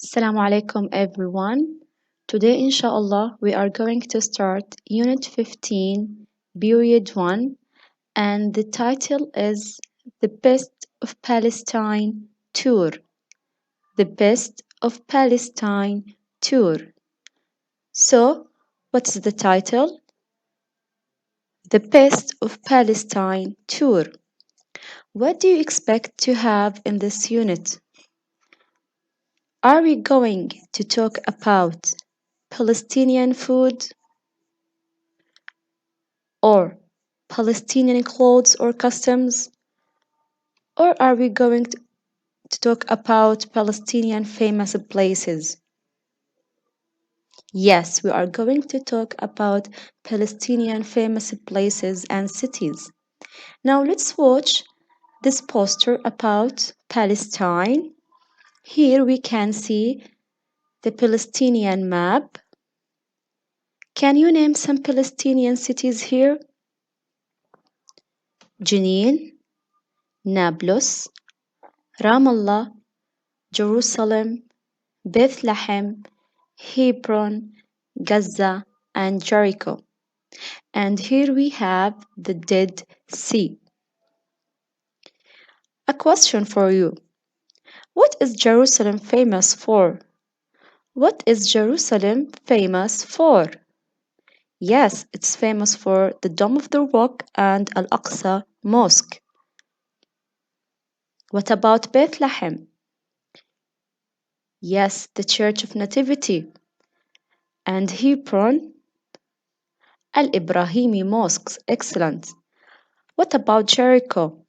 Assalamu alaikum everyone. Today inshallah we are going to start Unit 15, Period 1 and the title is The Best of Palestine Tour. The Best of Palestine Tour. So, what's the title? The Best of Palestine Tour. What do you expect to have in this unit? Are we going to talk about Palestinian food or Palestinian clothes or customs? Or are we going to talk about Palestinian famous places? Yes, we are going to talk about Palestinian famous places and cities. Now let's watch this poster about Palestine. Here we can see the Palestinian map. Can you name some Palestinian cities here? Jenin, Nablus, Ramallah, Jerusalem, Bethlehem, Hebron, Gaza, and Jericho. And here we have the Dead Sea. A question for you. What is Jerusalem famous for? What is Jerusalem famous for? Yes, it's famous for the Dome of the Rock and Al-Aqsa Mosque. What about Bethlehem? Yes, the Church of Nativity. And Hebron, Al-Ibrahimi Mosques. Excellent. What about Jericho?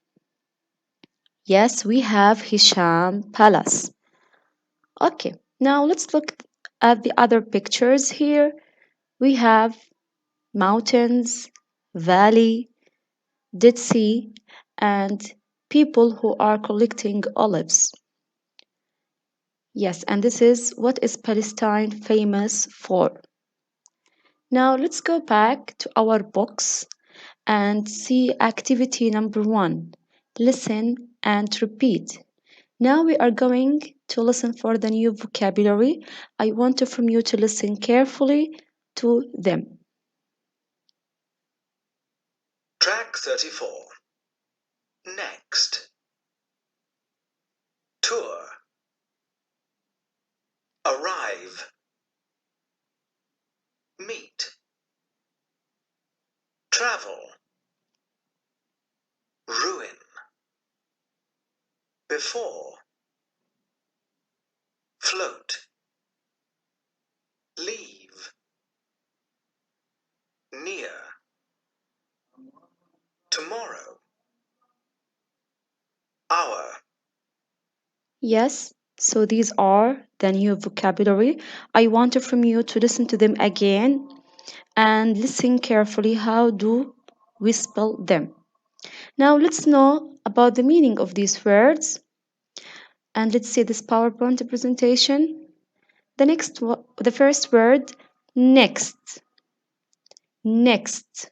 Yes, we have Hisham Palace. Okay, now let's look at the other pictures here. We have mountains, valley, Dead Sea, and people who are collecting olives. Yes, and this is what is Palestine famous for. Now let's go back to our books and see activity number 1. Listen and repeat. Now we are going to listen for the new vocabulary. I want from you to listen carefully to them. Track 34. Next. Tour. Arrive. Meet. Travel. Ruin. Before. Float. Leave. Near. Tomorrow. Hour. Yes, so these are the new vocabulary. I want from you to listen to them again and listen carefully how do we spell them. Now let's know about the meaning of these words. And let's see this PowerPoint presentation. The first word, next. Next.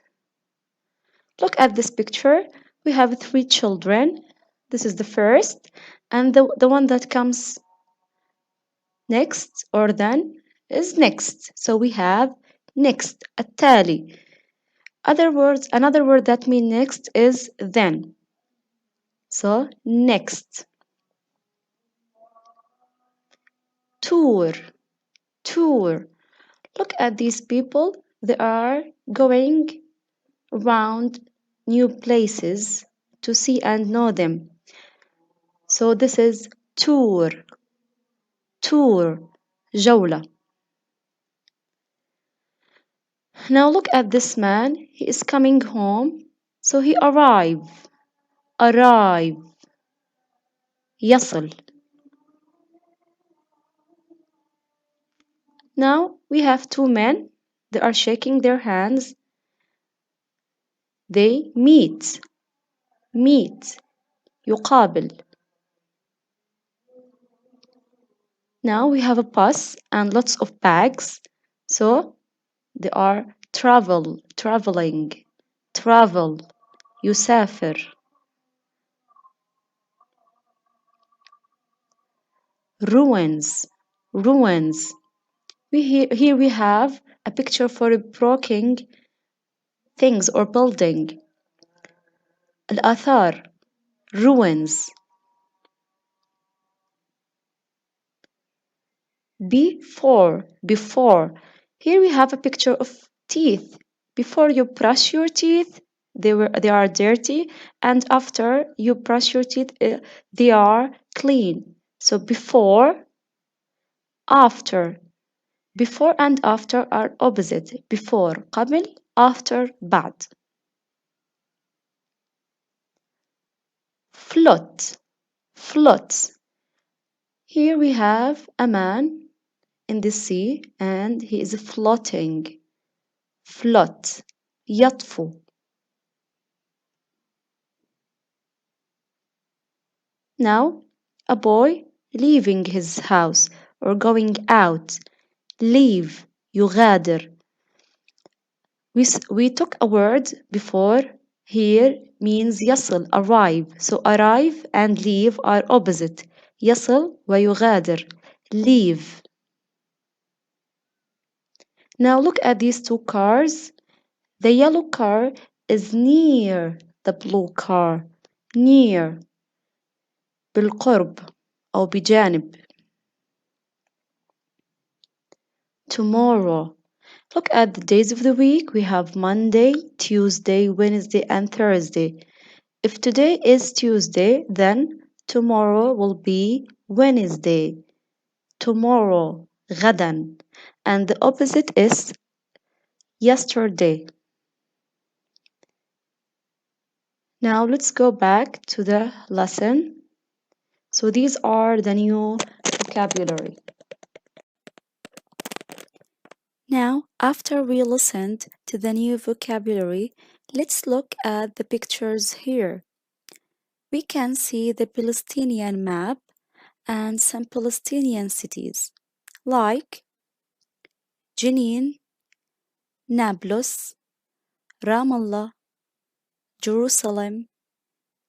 Look at this picture. We have 3 children. This is the first. And the one that comes next or then is next. So we have next, التالي. Another word that means next is then. So next. Tour. Tour. Look at these people. They are going around new places to see and know them. So this is tour. Tour. جولة. Now look at this man. He is coming home. So he arrive. يصل. Now we have 2 men. They are shaking their hands. They meet. يقابل. Now we have a bus and lots of bags. So they are traveling. Travel. يسافر. Ruins. ruins. Here we have a picture for a broken things or building. الآثار ruins. Before. Here we have a picture of teeth. Before you brush your teeth, they are dirty, and after you brush your teeth, they are clean. So before, after. Before and after are opposite. Before قبل, after بعد. Float. Here we have a man in the sea and he is floating. Float. يطفو. Now, a boy leaving his house or going out. Leave. يغادر. We took a word before. Here means يصل, arrive. So arrive and leave are opposite. يصل ويغادر. Leave. Now look at these two cars. The yellow car is near the blue car. Near. بالقرب أو بجانب. Tomorrow. Look at the days of the week. We have Monday, Tuesday, Wednesday, and Thursday. If today is Tuesday, then tomorrow will be Wednesday. Tomorrow, غدا. And the opposite is yesterday. Now let's go back to the lesson. So these are the new vocabulary. Now, after we listened to the new vocabulary, let's look at the pictures here. We can see the Palestinian map and some Palestinian cities like Jenin, Nablus, Ramallah, Jerusalem,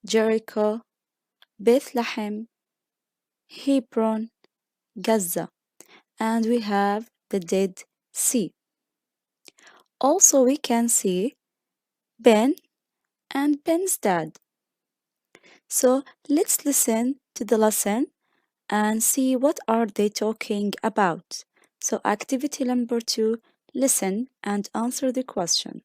Jericho, Bethlehem, Hebron, Gaza, and we have the Dead Sea. Also, we can see Ben and Ben's dad. So let's listen to the lesson and see what are they talking about. So activity number 2, listen and answer the question.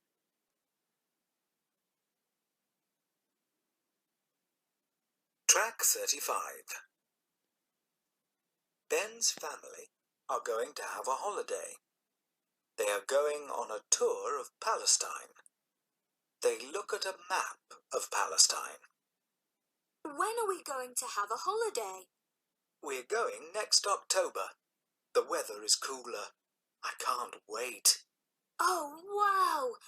Track 35. Ben's family are going to have a holiday. They are going on a tour of Palestine. They look at a map of Palestine. When are we going to have a holiday? We're going next October. The weather is cooler. I can't wait. Oh, wow!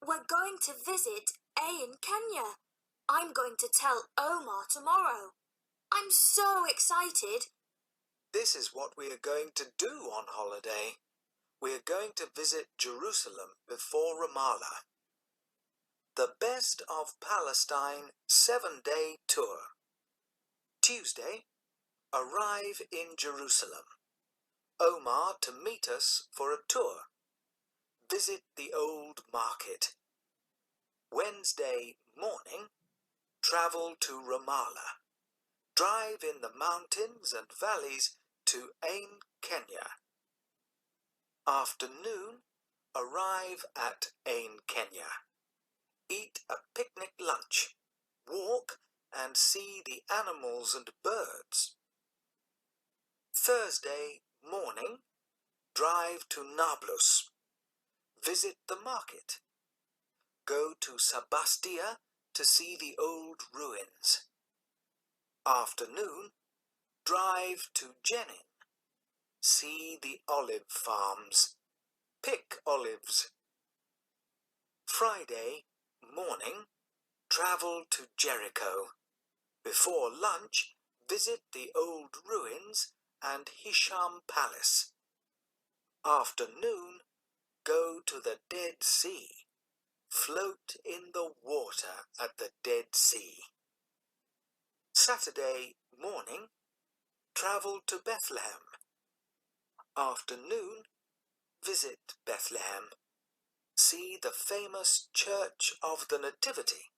We're going to visit A in Kenya. I'm going to tell Omar tomorrow. I'm so excited. This is what we are going to do on holiday. We are going to visit Jerusalem before Ramallah. The Best of Palestine 7-day tour. Tuesday, arrive in Jerusalem. Omar to meet us for a tour. Visit the old market. Wednesday morning, travel to Ramallah. Drive in the mountains and valleys to Ain, Kenya. Afternoon, arrive at Ain, Kenya. Eat a picnic lunch. Walk and see the animals and birds. Thursday morning, drive to Nablus. Visit the market. Go to Sebastia to see the old ruins. Afternoon, drive to Jenin. See the olive farms. Pick olives. Friday morning, travel to Jericho. Before lunch, visit the old ruins and Hisham Palace. Afternoon, go to the Dead Sea. Float in the water at the Dead Sea. Saturday morning, travel to Bethlehem. Afternoon, visit Bethlehem. See the famous Church of the Nativity.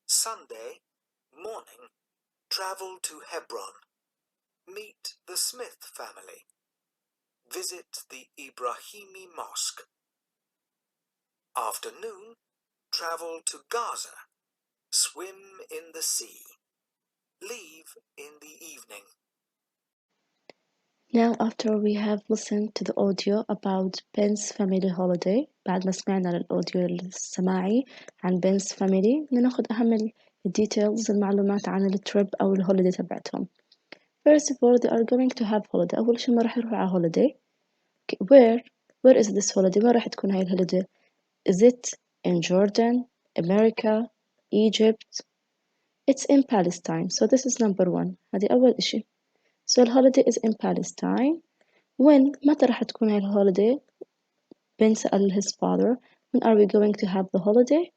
Sunday, morning, travel to Hebron. Meet the Smith family. Visit the Ibrahimi Mosque. Afternoon, travel to Gaza. Swim in the sea. Leave in the evening. Now after we have listened to the audio about Ben's family holiday، بعد ما سمعنا للأوديو السماعي عن Ben's family، ناخد أهم الديتيلز المعلومات عن التريب أو الهوليدي تبعتهم. First of all, they are going to have holiday. أول شي ما راح يروحوا على holiday. Where is this holiday؟ ما راح تكون هاي الهوليدي. Is it in Jordan, America, Egypt? It's in Palestine. So this is number one. هذه أول إشي. So the holiday is in Palestine. When متى راح تكون هاي الهوليدي؟ Ben سأل his father, when are we going to have the holiday?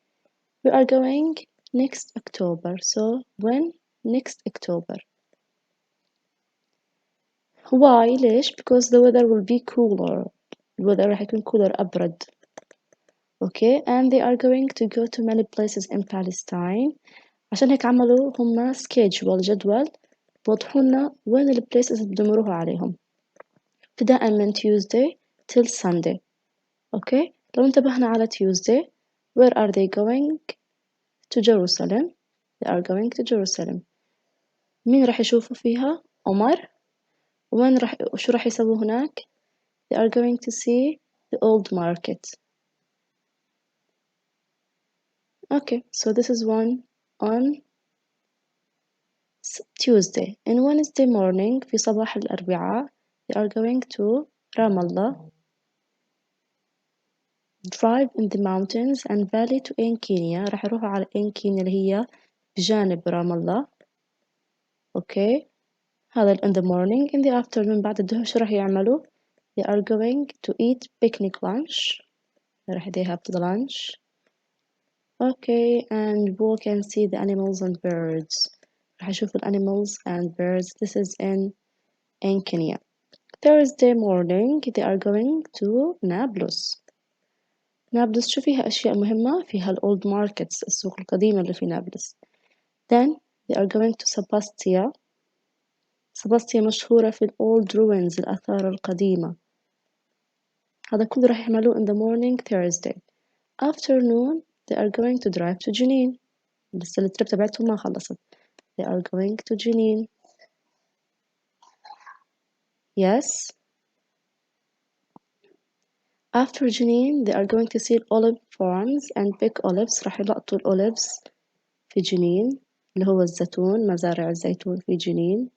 We are going next October. So when? Next October. Why? ليش? Because the weather will be cooler. الweather راح يكون cooler أبرد. Okay, and they are going to go to many places in Palestine. عشان هيك عملوا هم schedule جدول بوضحوا لنا وين ال places اللي بدهم يروحوا عليهم. ابتداء من Tuesday till Sunday. Okay, لو انتبهنا على Tuesday, where are they going? To Jerusalem. They are going to Jerusalem. مين راح يشوفوا فيها؟ عمر. وشو راح يسووا هناك؟ They are going to see the old market. Okay, so this is one on Tuesday. In Wednesday morning في صباح الأربعاء they are going to Ramallah, drive in the mountains and valley to Ain Kenya. راح يروحوا على Ain Kenya اللي هي بجانب رام. Okay, هذا in the morning. In the afternoon بعد الظهر شو راح يعملوا؟ They are going to eat picnic lunch. راح they have the lunch. Okay, and walk and see the animals and birds. راح يشوفوا animals and birds. This is in Kenya. Thursday morning they are going to Nablus. نابلس شو فيها أشياء مهمة؟ فيها الأولد ماركتس السوق القديمة اللي في نابلس. Then they are going to Sebastia. Sebastia مشهورة في الأولد ruins الآثار القديمة. هذا كله راح يعملوه in the morning Thursday. Afternoon they are going to drive to Jenin. لسه التريب تبعتهم ما خلصت. They are going to Jenin. Yes. After Jenin they are going to see olive farms and pick olives. راح يلقطوا الأوليفز في جنين اللي هو الزيتون، مزارع الزيتون في جنين.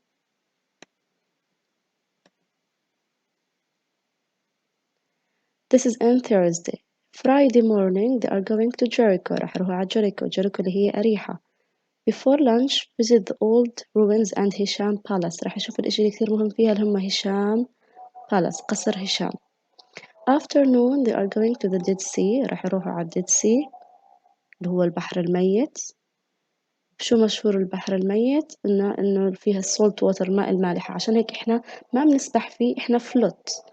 This is on Thursday. Friday morning they are going to Jericho. راح يروحوا على جيريكو اللي هي أريحة. Before lunch visit the old ruins and هشام Palace. راح يشوفوا الإشي اللي كثير مهم فيها اللي هم هشام Palace قصر هشام. Afternoon they are going to the Dead Sea. راح يروحوا على Dead Sea اللي هو البحر الميت. شو مشهور البحر الميت؟ إنه فيها salt water الماء المالحة. عشان هيك إحنا ما بنسبح فيه، إحنا float.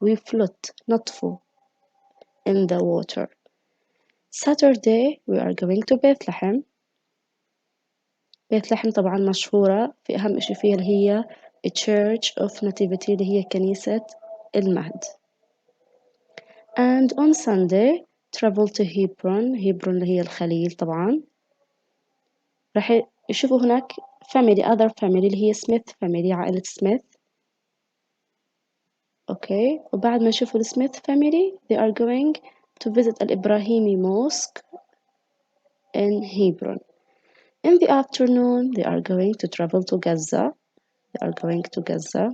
We float نطفو in the water. Saturday we are going to Bethlehem. بيتلحم طبعا مشهورة في أهم إشي فيها اللي هي Church of Nativity اللي هي كنيسة المهد. And on Sunday travel to Hebron اللي هي الخليل طبعا. راح يشوفوا هناك other family اللي هي سميث family عائلة سميث. أوكي، وبعد ما يشوفوا السميث family they are going to visit الإبراهيمي mosque in Hebron. In the afternoon they are going to travel to Gaza. They are going to Gaza.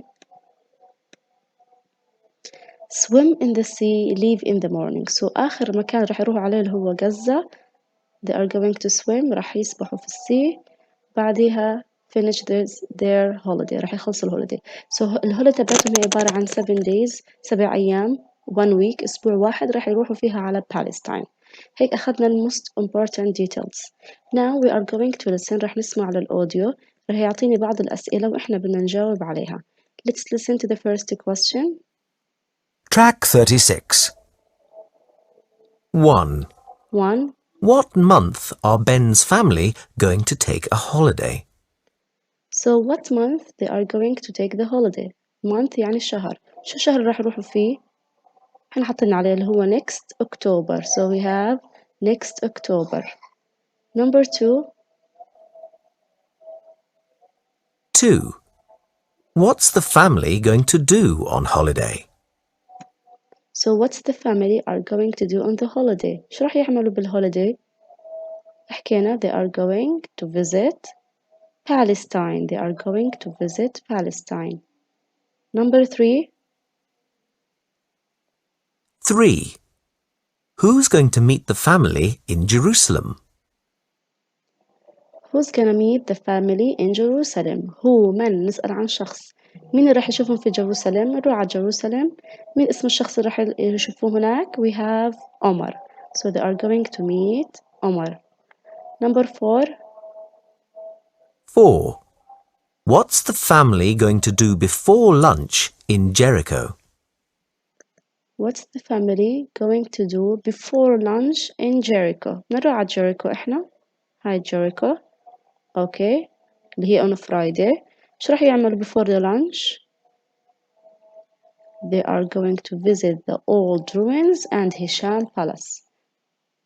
Swim in the sea, leave in the morning. So آخر مكان راح يروحوا عليه اللي هو غزة. They are going to swim. راح يسبحوا في السي. بعدها finish their holiday. راح يخلصوا الهوليدي. So الهوليدي تبعتهم هي عبارة عن 7 days 7 أيام 1 week أسبوع واحد راح يروحوا فيها على Palestine. هيك أخذنا ال most important details. Now we are going to listen. راح نسمع للأوديو. راح يعطيني بعض الأسئلة وإحنا بدنا نجاوب عليها. let's listen to the first question. Track 36. 1. 1. What month are Ben's family going to take a holiday? So what month they are going to take the holiday? month يعني الشهر. شو الشهر اللي راح يروحوا فيه؟ احنا حطينا عليه اللي هو next October. So we have next October. Number 2. 2. What's the family going to do on holiday? So what's the family are going to do on the holiday? شو راح يعملوا بالholiday؟ حكينا they are going to visit Palestine. They are going to visit Palestine. Number 3. 3. Who's going to meet the family in Jerusalem? Who's gonna meet the family in Jerusalem? هو من نسأل عن شخص. مين اللي راح يشوفهم في جيروسالم؟ نروح على جيروسالم. مين اسم الشخص اللي راح يشوفوه هناك؟ We have Omar. So they are going to meet Omar. Number 4. 4. What's the family going to do before lunch in Jericho? What's the family going to do before lunch in Jericho? نروح على Jericho إحنا. هاي Jericho. Okay. اللي هي on Friday. شو راح يعملوا before the lunch? They are going to visit the old ruins and Hisham Palace.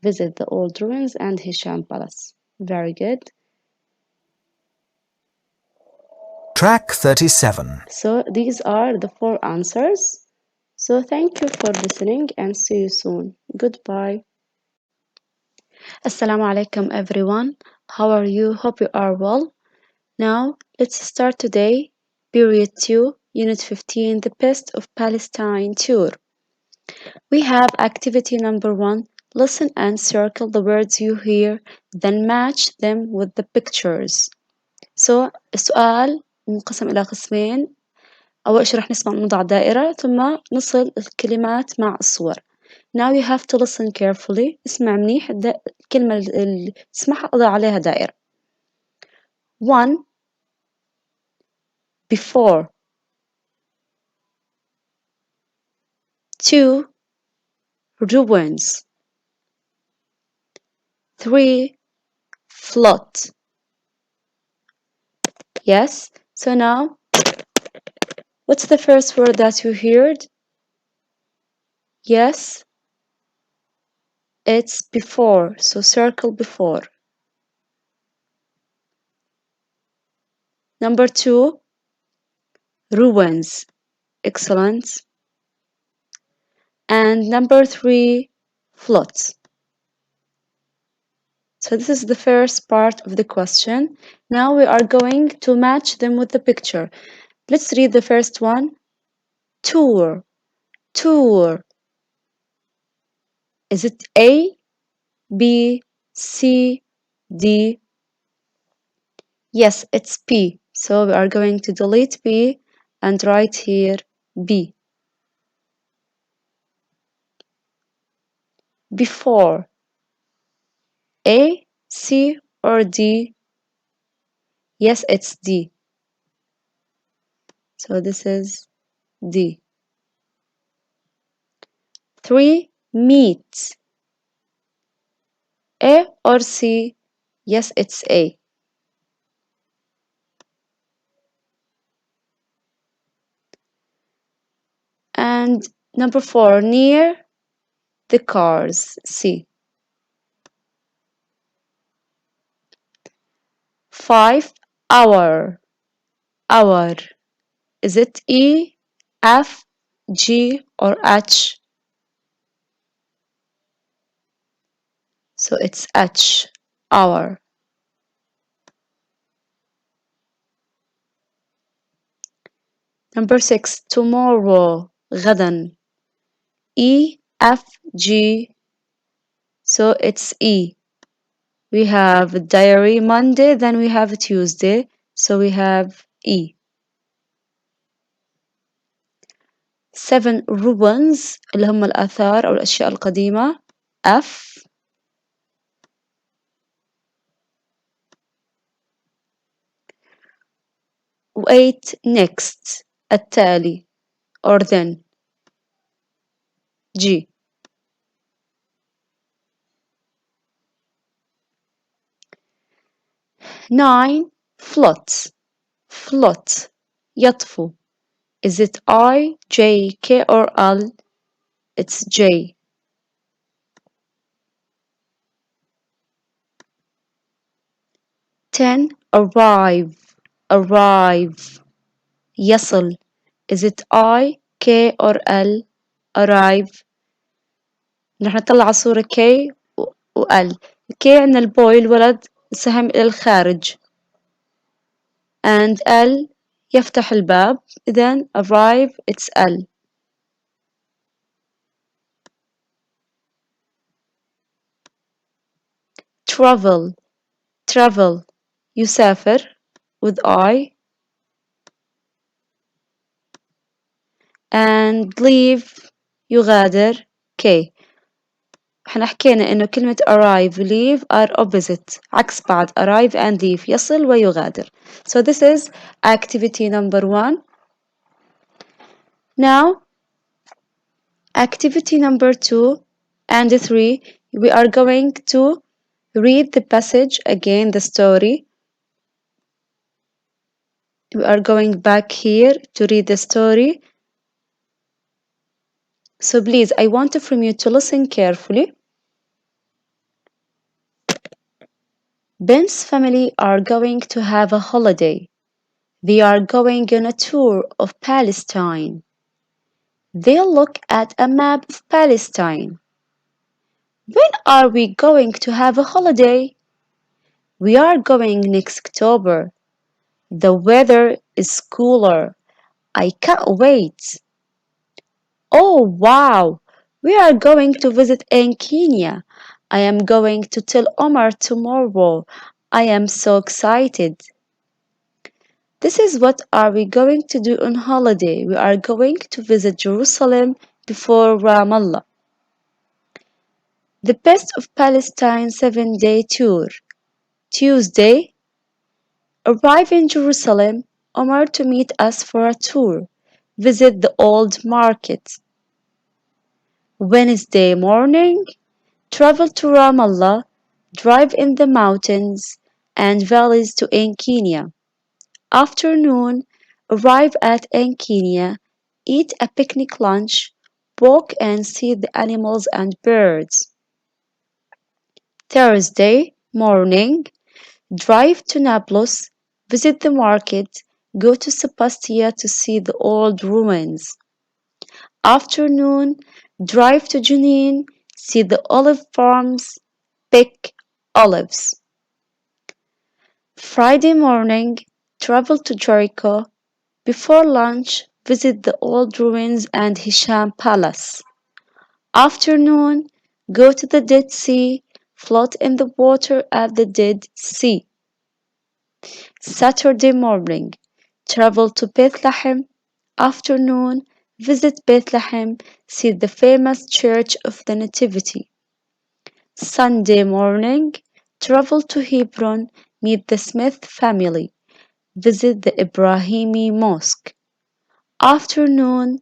Visit the old ruins and Hisham Palace. Very good. Track 37. So these are the 4 answers. So thank you for listening and see you soon. Goodbye. Assalamu alaikum everyone. How are you? Hope you are well. Now let's start today, period 2, unit 15, the Best of Palestine tour. We have activity number 1. Listen and circle the words you hear, then match them with the pictures. So السؤال منقسم إلى قسمين. أول شيء راح نسمع نضع دائرة ثم نصل الكلمات مع الصور. Now you have to listen carefully. اسمع منيح الكلمة اللي تسمعها أضع عليها دائرة. 1. Before. 2. Ruins. 3. Flood. Yes, so now, what's the first word that you heard? Yes, it's before, so circle before. Number 2, ruins. Excellent. And number 3, floods. So this is the first part of the question. Now we are going to match them with the picture. Let's read the first one. Tour. Tour. Is it A, B, C, D? Yes, it's B. So we are going to delete B and write here B. Before. A, C, or D? Yes, it's D. So this is D. 3. Meet. A or C? Yes, it's A. And number 4, near the cars, C. 5, hour. Hour. Is it E, F, G, or H? So it's H, hour. Number 6, tomorrow, غدا. E, F, G. So it's E. We have diary Monday, then we have Tuesday. So we have E. 7 ruins اللي هم الآثار أو الأشياء القديمة. F. 8 next. التالي or then. G. 9. Float. Float. يطفو. Is it I, J, K or L? It's J. 10. Arrive. Arrive. يصل. Is it I, K or L? Arrive. نحن نطلع صورة K و L. K عندنا البوي الولد سهم إلى الخارج. And L يفتح الباب. إذن arrive it's L. Travel. Travel. يسافر with I. And leave يغادر K. احنا حكينا انه كلمة arrive و leave are opposite عكس بعض arrive and leave يصل ويغادر. So this is activity number 1. Now activity number 2 and 3 we are going to read the passage again, the story. We are going back here to read the story. So please, I want from you to listen carefully. Ben's family are going to have a holiday. They are going on a tour of Palestine. They'll look at a map of Palestine. When are we going to have a holiday? We are going next October. The weather is cooler. I can't wait. Oh, wow! We are going to visit in Kenya. I am going to tell Omar tomorrow. I am so excited. This is what are we going to do on holiday. We are going to visit Jerusalem before Ramallah. The Best of Palestine 7-day tour. Tuesday, arrive in Jerusalem. Omar to meet us for a tour. Visit the old market. Wednesday morning, travel to Ramallah, drive in the mountains and valleys to Kenya. Afternoon, arrive at Kenya, eat a picnic lunch, walk and see the animals and birds. Thursday morning, drive to Nablus, visit the market, go to Sebastia to see the old ruins. Afternoon, drive to Jenin, see the olive farms, pick olives. Friday morning, travel to Jericho. Before lunch, visit the old ruins and Hisham Palace. Afternoon, go to the Dead Sea, float in the water at the Dead Sea. Saturday morning, travel to Bethlehem. Afternoon, visit Bethlehem, see the famous Church of the Nativity. Sunday morning, travel to Hebron, meet the Smith family, visit the Ibrahimi Mosque. Afternoon,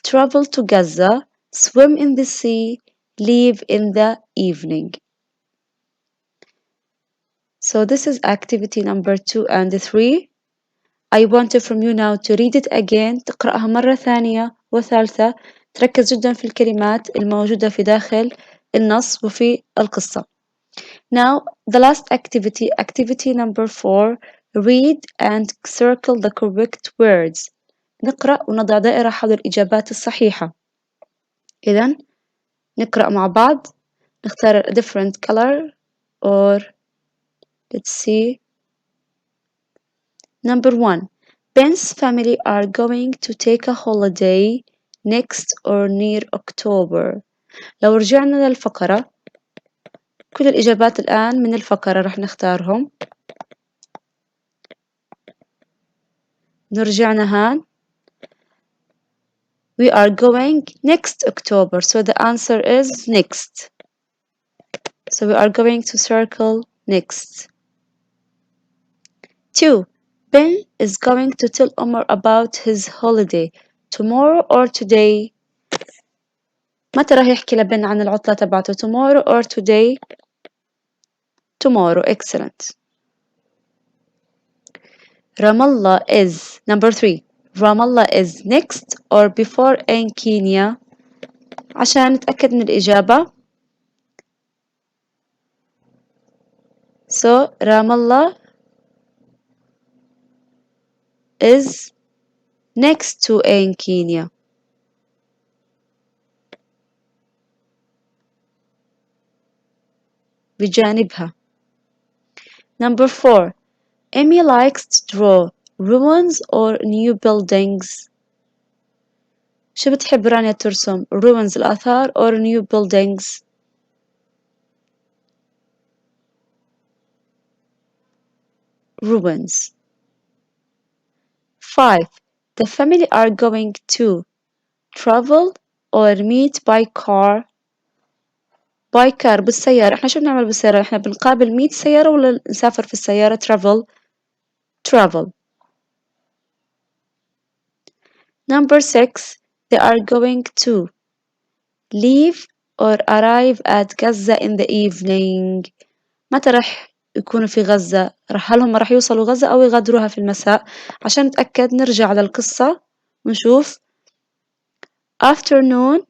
travel to Gaza, swim in the sea, leave in the evening. So this is activity number 2 and 3. I want from you now to read it again. تقرأها مرة ثانية وثالثة. تركز جدا في الكلمات الموجودة في داخل النص وفي القصة. Now the last activity, activity number 4. Read and circle the correct words. نقرأ ونضع دائرة حول الإجابات الصحيحة. إذن نقرأ مع بعض. نختار a different color or let's see. Number 1. Ben's family are going to take a holiday next or near October. لو رجعنا للفقرة كل الإجابات الآن من الفقرة رح نختارهم. نرجعنا هان. We are going next October. So the answer is next. So we are going to circle next. 2. Ben is going to tell Omar about his holiday tomorrow or today. متى راح يحكي لبن عن العطلة تبعته tomorrow or today؟ tomorrow. Excellent. Ramallah is number 3. Ramallah is next or before in Kenya. عشان نتأكد من الإجابة. So Ramallah is next to in Kenya. بجانبها. Number 4. Amy likes to draw ruins or new buildings. شو بتحب رانيا ترسم؟ ruins الآثار or new buildings؟ ruins. 5. The family are going to travel or meet by car. by car بالسيارة. احنا شو بنعمل بالسيارة؟ احنا بنقابل 100 سيارة ولا نسافر في السيارة travel. travel. Number 6. They are going to leave or arrive at Gaza in the evening. متى راح يكونوا في غزة؟ هل هم راح يوصلوا غزة أو يغادروها في المساء؟ عشان نتأكد نرجع على القصة ونشوف. Afternoon,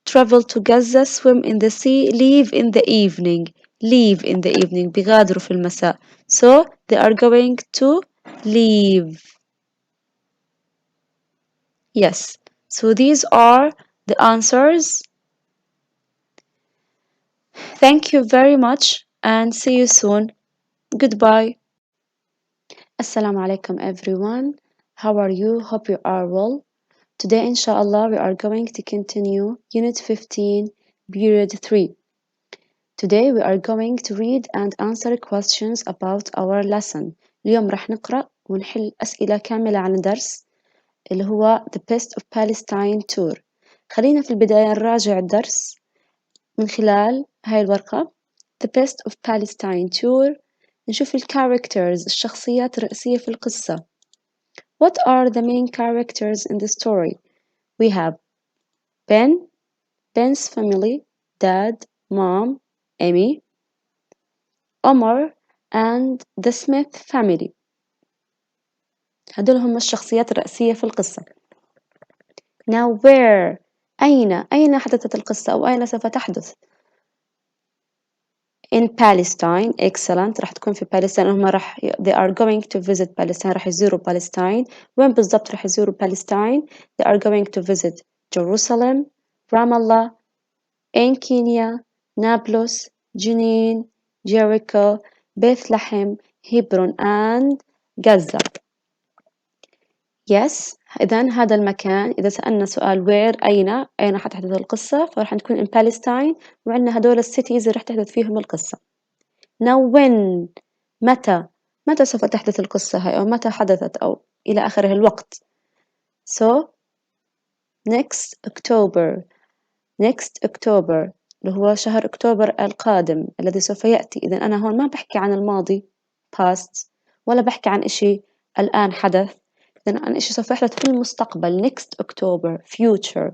travel to Gaza, swim in the sea, leave in the evening. leave in the evening. بيغادروا في المساء. So they are going to leave. Yes. So these are the answers. Thank you very much and see you soon. Goodbye. Assalamu alaikum everyone. How are you? Hope you are well. Today, inshallah, we are going to continue Unit 15, Period 3. Today, we are going to read and answer questions about our lesson. اليوم راح نقرأ ونحل أسئلة كاملة عن الدرس اللي هو The Best of Palestine Tour. خلينا في البداية نراجع الدرس من خلال هاي الورقة. The Best of Palestine Tour. نشوف الكاركترز الشخصيات الرئيسية في القصة. What are the main characters in the story? We have Ben, Ben's family, Dad, Mom, Amy, Omar, and the Smith family. هدول هم الشخصيات الرئيسية في القصة. Now where؟ أين حدثت القصة أو أين سوف تحدث؟ In Palestine. Excellent. راح تكون في Palestine. هم they are going to visit Palestine. راح يزوروا Palestine. وين بالضبط راح يزوروا Palestine؟ They are going to visit Jerusalem, Ramallah, in Kenya, Nablus, Jenin, Jericho, Bethlehem, Hebron, and Gaza. Yes. إذن هذا المكان إذا سألنا سؤال where أين حتحدث القصة فراح نكون in Palestine وعندنا هدول السيتيز اللي راح تحدث فيهم القصة. Now when متى سوف تحدث القصة هاي أو متى حدثت أو إلى آخره الوقت. So next October اللي هو شهر أكتوبر القادم الذي سوف يأتي. إذن أنا هون ما بحكي عن الماضي past ولا بحكي عن إشي الآن حدث. إذن عن إشي سوف يحدث في المستقبل next October future.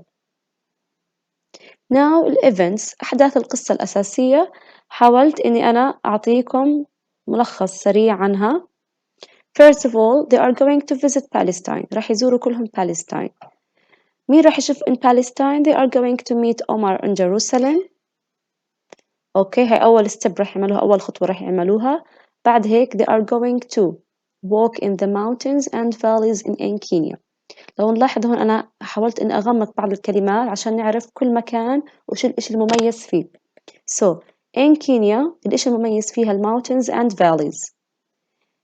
Now الإيفنتس أحداث القصة الأساسية حاولت إني أنا أعطيكم ملخص سريع عنها. First of all, they are going to visit Palestine. راح يزوروا كلهم Palestine. مين راح يشوف in Palestine? They are going to meet Omar in Jerusalem. أوكي هاي أول step راح يعملوها أول خطوة راح يعملوها. بعد هيك they are going to walk in the mountains and valleys in Kenya. لو نلاحظ هون أنا حاولت إني أغمق بعض الكلمات عشان نعرف كل مكان وش الإشي المميز فيه. So in Kenya الإشي المميز فيها mountains and valleys.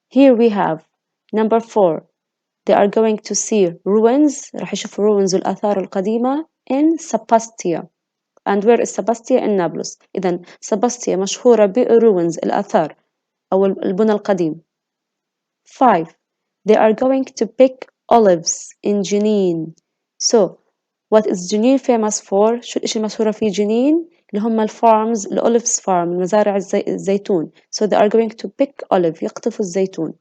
Here we have number 4. They are going to see ruins. راح يشوفوا ruins والآثار القديمة in Sebastia. And where is Sebastia? in Nablus. إذن Sebastia مشهورة بالruins الآثار أو البنى القديم. 5. They are going to pick olives in Jenin. So what is Jenin famous for? شو الإشي المشهورة في جنين؟ اللي هم الفارمز الأوليفز فارم مزارع الزيتون. So they are going to pick olive يقطفوا الزيتون.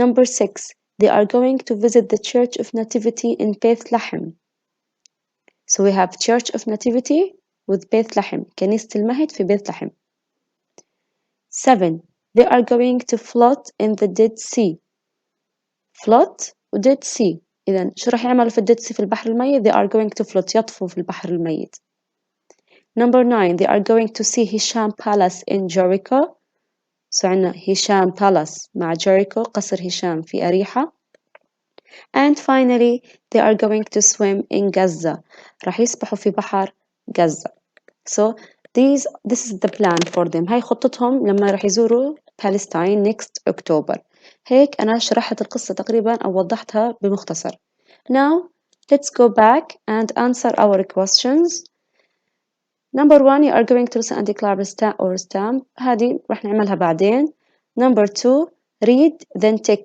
Number 6, they are going to visit the Church of Nativity in Bethlehem. So we have Church of Nativity with Bethlehem, كنيسة المهد في بيتلحم. 7, they are going to float in the Dead Sea. Float و Dead Sea. إذن شو راح يعملوا في Dead Sea في البحر الميت؟ They are going to float, يطفوا في البحر الميت. Number 9, they are going to see Hisham Palace in Jericho. So عنا Hisham Palace مع Jericho, قصر هشام في أريحة. And finally, they are going to swim in Gaza. راح يسبحوا في بحر غزة. So this is the plan for them. هاي خطتهم لما راح يزوروا Palestine next October. هيك أنا شرحت القصة تقريبا أو وضحتها بمختصر. Now let's go back and answer our questions. Number 1, you are going to listen and declare or stamp. هذه راح نعملها بعدين. Number 2, read then tick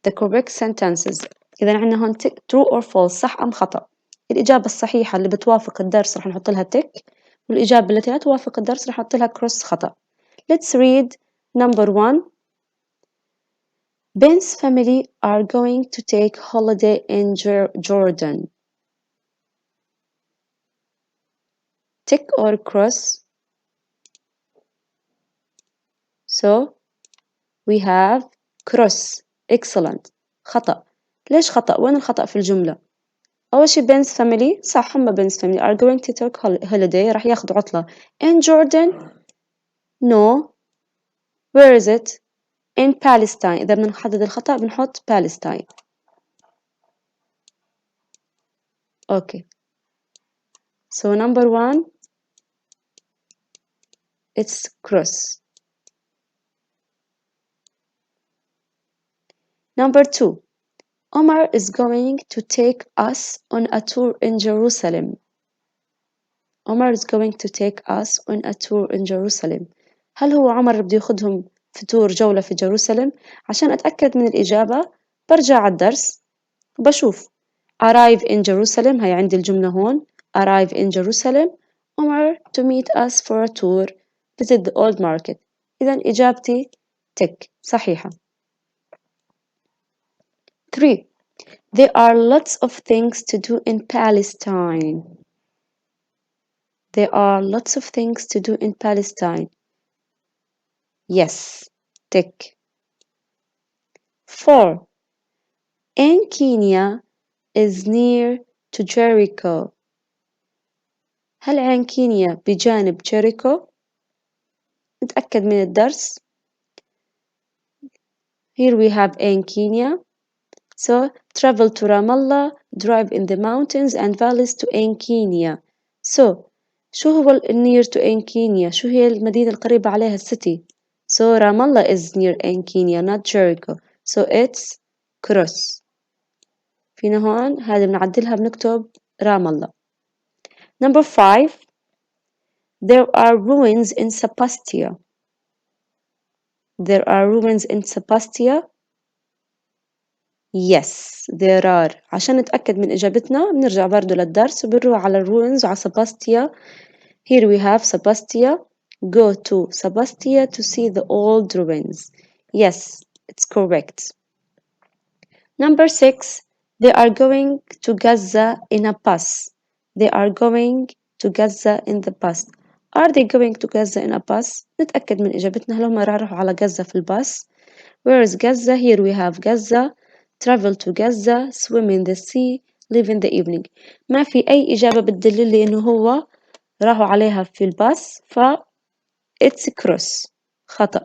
the correct sentences. إذا عندنا هون true or false, صح أم خطأ. الإجابة الصحيحة اللي بتوافق الدرس راح نحط لها tick، والإجابة التي لا توافق الدرس راح نحط لها cross خطأ. Let's read number 1. Ben's family are going to take holiday in Jordan. Tick or cross? So we have cross. Excellent. خطأ. ليش خطأ؟ وين الخطأ في الجملة؟ أول شي Ben's family صح، هم Ben's family are going to take holiday راح ياخذوا عطلة in Jordan. No. Where is it? In Palestine. إذا بدنا نحدد الخطأ بنحط Palestine. Okay. So number 1, it's cross. Number 2, Omar is going to take us on a tour in Jerusalem. Omar is going to take us on a tour in Jerusalem. هل هو عمر بده ياخدهم في تور جولة في جيروسلم؟ عشان أتأكد من الإجابة برجع على الدرس وبشوف arrive in Jerusalem. هاي عندي الجملة هون arrive in Jerusalem. Omar to meet us for a tour, visit the old market. إذا إجابتي tick صحيحة. 3. There are lots of things to do in Palestine. There are lots of things to do in Palestine. Yes, tick. 4. In Kenya is near to Jericho. هل عين كينيا بجانب جيريكو؟ نتأكد من الدرس. Here we have in Kenya. So travel to Ramallah, drive in the mountains and valleys to in Kenya. So شو هو near to in Kenya؟ شو هي المدينة القريبة عليها الcity؟ So Ramallah is near in Kenya, not Jericho. So it's cross. فينا هون هذه بنعدلها بنكتب Ramallah. Number 5. There are ruins in Sebastia. There are ruins in Sebastia. Yes, there are. عشان نتأكد من إجابتنا بنرجع برضو للدرس وبنروح على ruins وعلى Sebastia. Here we have Sebastia. Go to Sebastia to see the old ruins. Yes, it's correct. Number 6. They are going to Gaza in a bus. They are going to Gaza in the bus. Are they going to Gaza in a bus? نتأكد من إجابتنا هل هم راح يروحوا على غزة في الباص. Where is Gaza? Here we have Gaza. Travel to Gaza. Swim in the sea. Live in the evening. ما في أي إجابة بتدل لي إنه هو راحوا عليها في الباص ف it's cross. خطأ.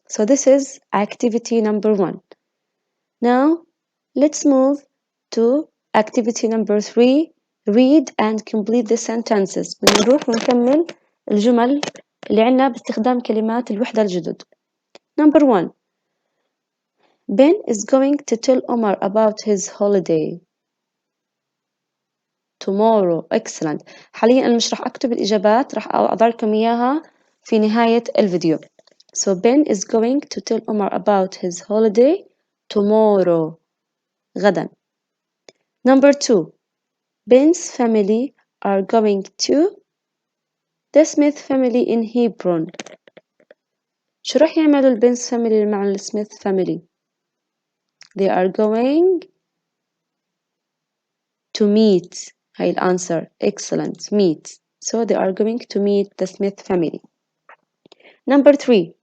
So this is activity number 1. Now let's move to activity number 3. Read and complete the sentences. بنروح ونكمل الجمل اللي عنا باستخدام كلمات الوحدة الجدد. Number 1. Ben is going to tell Omar about his holiday tomorrow. Excellent. حاليا أنا مش راح أكتب الإجابات، راح أضع لكم إياها في نهاية الفيديو. So Ben is going to tell Omar about his holiday tomorrow. غدا. Number 2. Ben's family are going to the Smith family in Hebron. شو راح يعملوا البنس فاميلي مع السميث فاميلي؟ They are going to meet. هاي الأنسر. Excellent. Meet. So they are going to meet the Smith family. Number 3.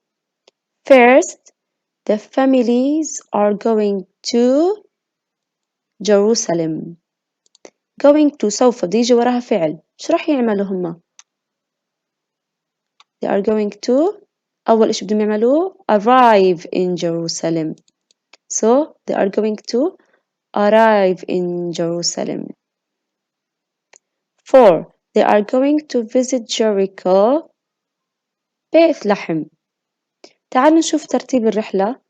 First, the families are going to Jerusalem. Going to سوف دي يجي وراها فعل. شو راح يعملوا هما؟ They are going to أول إشي بدهم يعملوه arrive in Jerusalem. So they are going to arrive in Jerusalem. 4. They are going to visit Jericho. بيت لحم. تعالوا نشوف ترتيب الرحلة.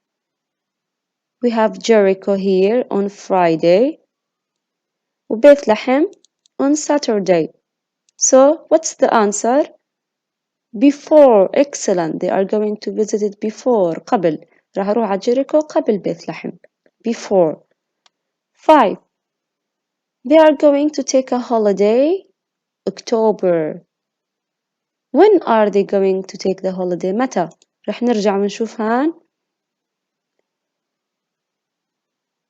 We have Jericho here on Friday. وبيت لحم on Saturday. So what's the answer? Before. Excellent. They are going to visit it before. قبل. راح أروح على جيريكو قبل بيت لحم. Before. 5. They are going to take a holiday. October. When are they going to take the holiday? متى؟ راح نرجع ونشوف هان.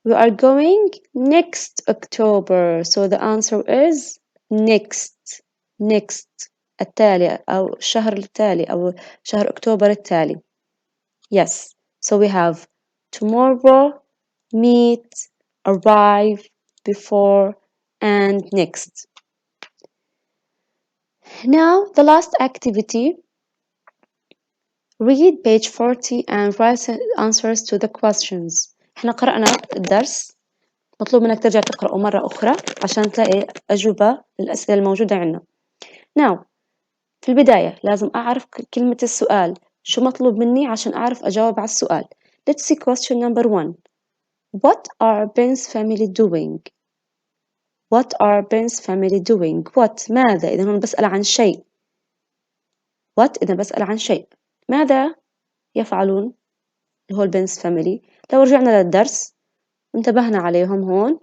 We are going next October. So the answer is next. Next. التالي أو الشهر التالي أو شهر أكتوبر التالي. Yes. So we have tomorrow, meet, arrive, before, and next. Now the last activity. Read page 40 and write answers to the questions. احنا قرأنا الدرس. مطلوب منك ترجع تقرأه مرة أخرى عشان تلاقي أجوبة للأسئلة الموجودة عندنا. Now في البداية لازم أعرف كلمة السؤال شو مطلوب مني عشان أعرف أجاوب على السؤال. Let's see question number 1. What are Ben's family doing? What are Ben's family doing? What ماذا إذا هون بسأل عن شيء. What إذا بسأل عن شيء. ماذا يفعلون اللي هو البنس family. لو رجعنا للدرس انتبهنا عليهم هون.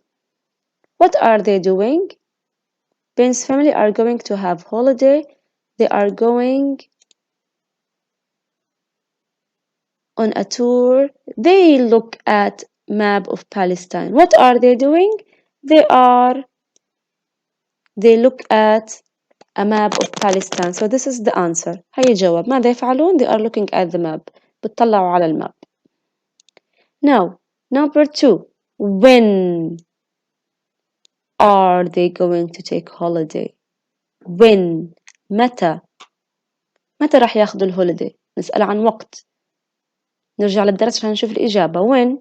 What are they doing? Ben's family are going to have holiday. They are going on a tour. They look at map of Palestine. What are they doing? They look at a map of Palestine. So this is the answer. هي الجواب. ماذا يفعلون? They are looking at the map. بتطلعوا على الماب. Now, number 2. When are they going to take holiday? When. متى راح ياخذوا الهوليداي؟ نسأل عن وقت. نرجع للدرس عشان نشوف الإجابة. When.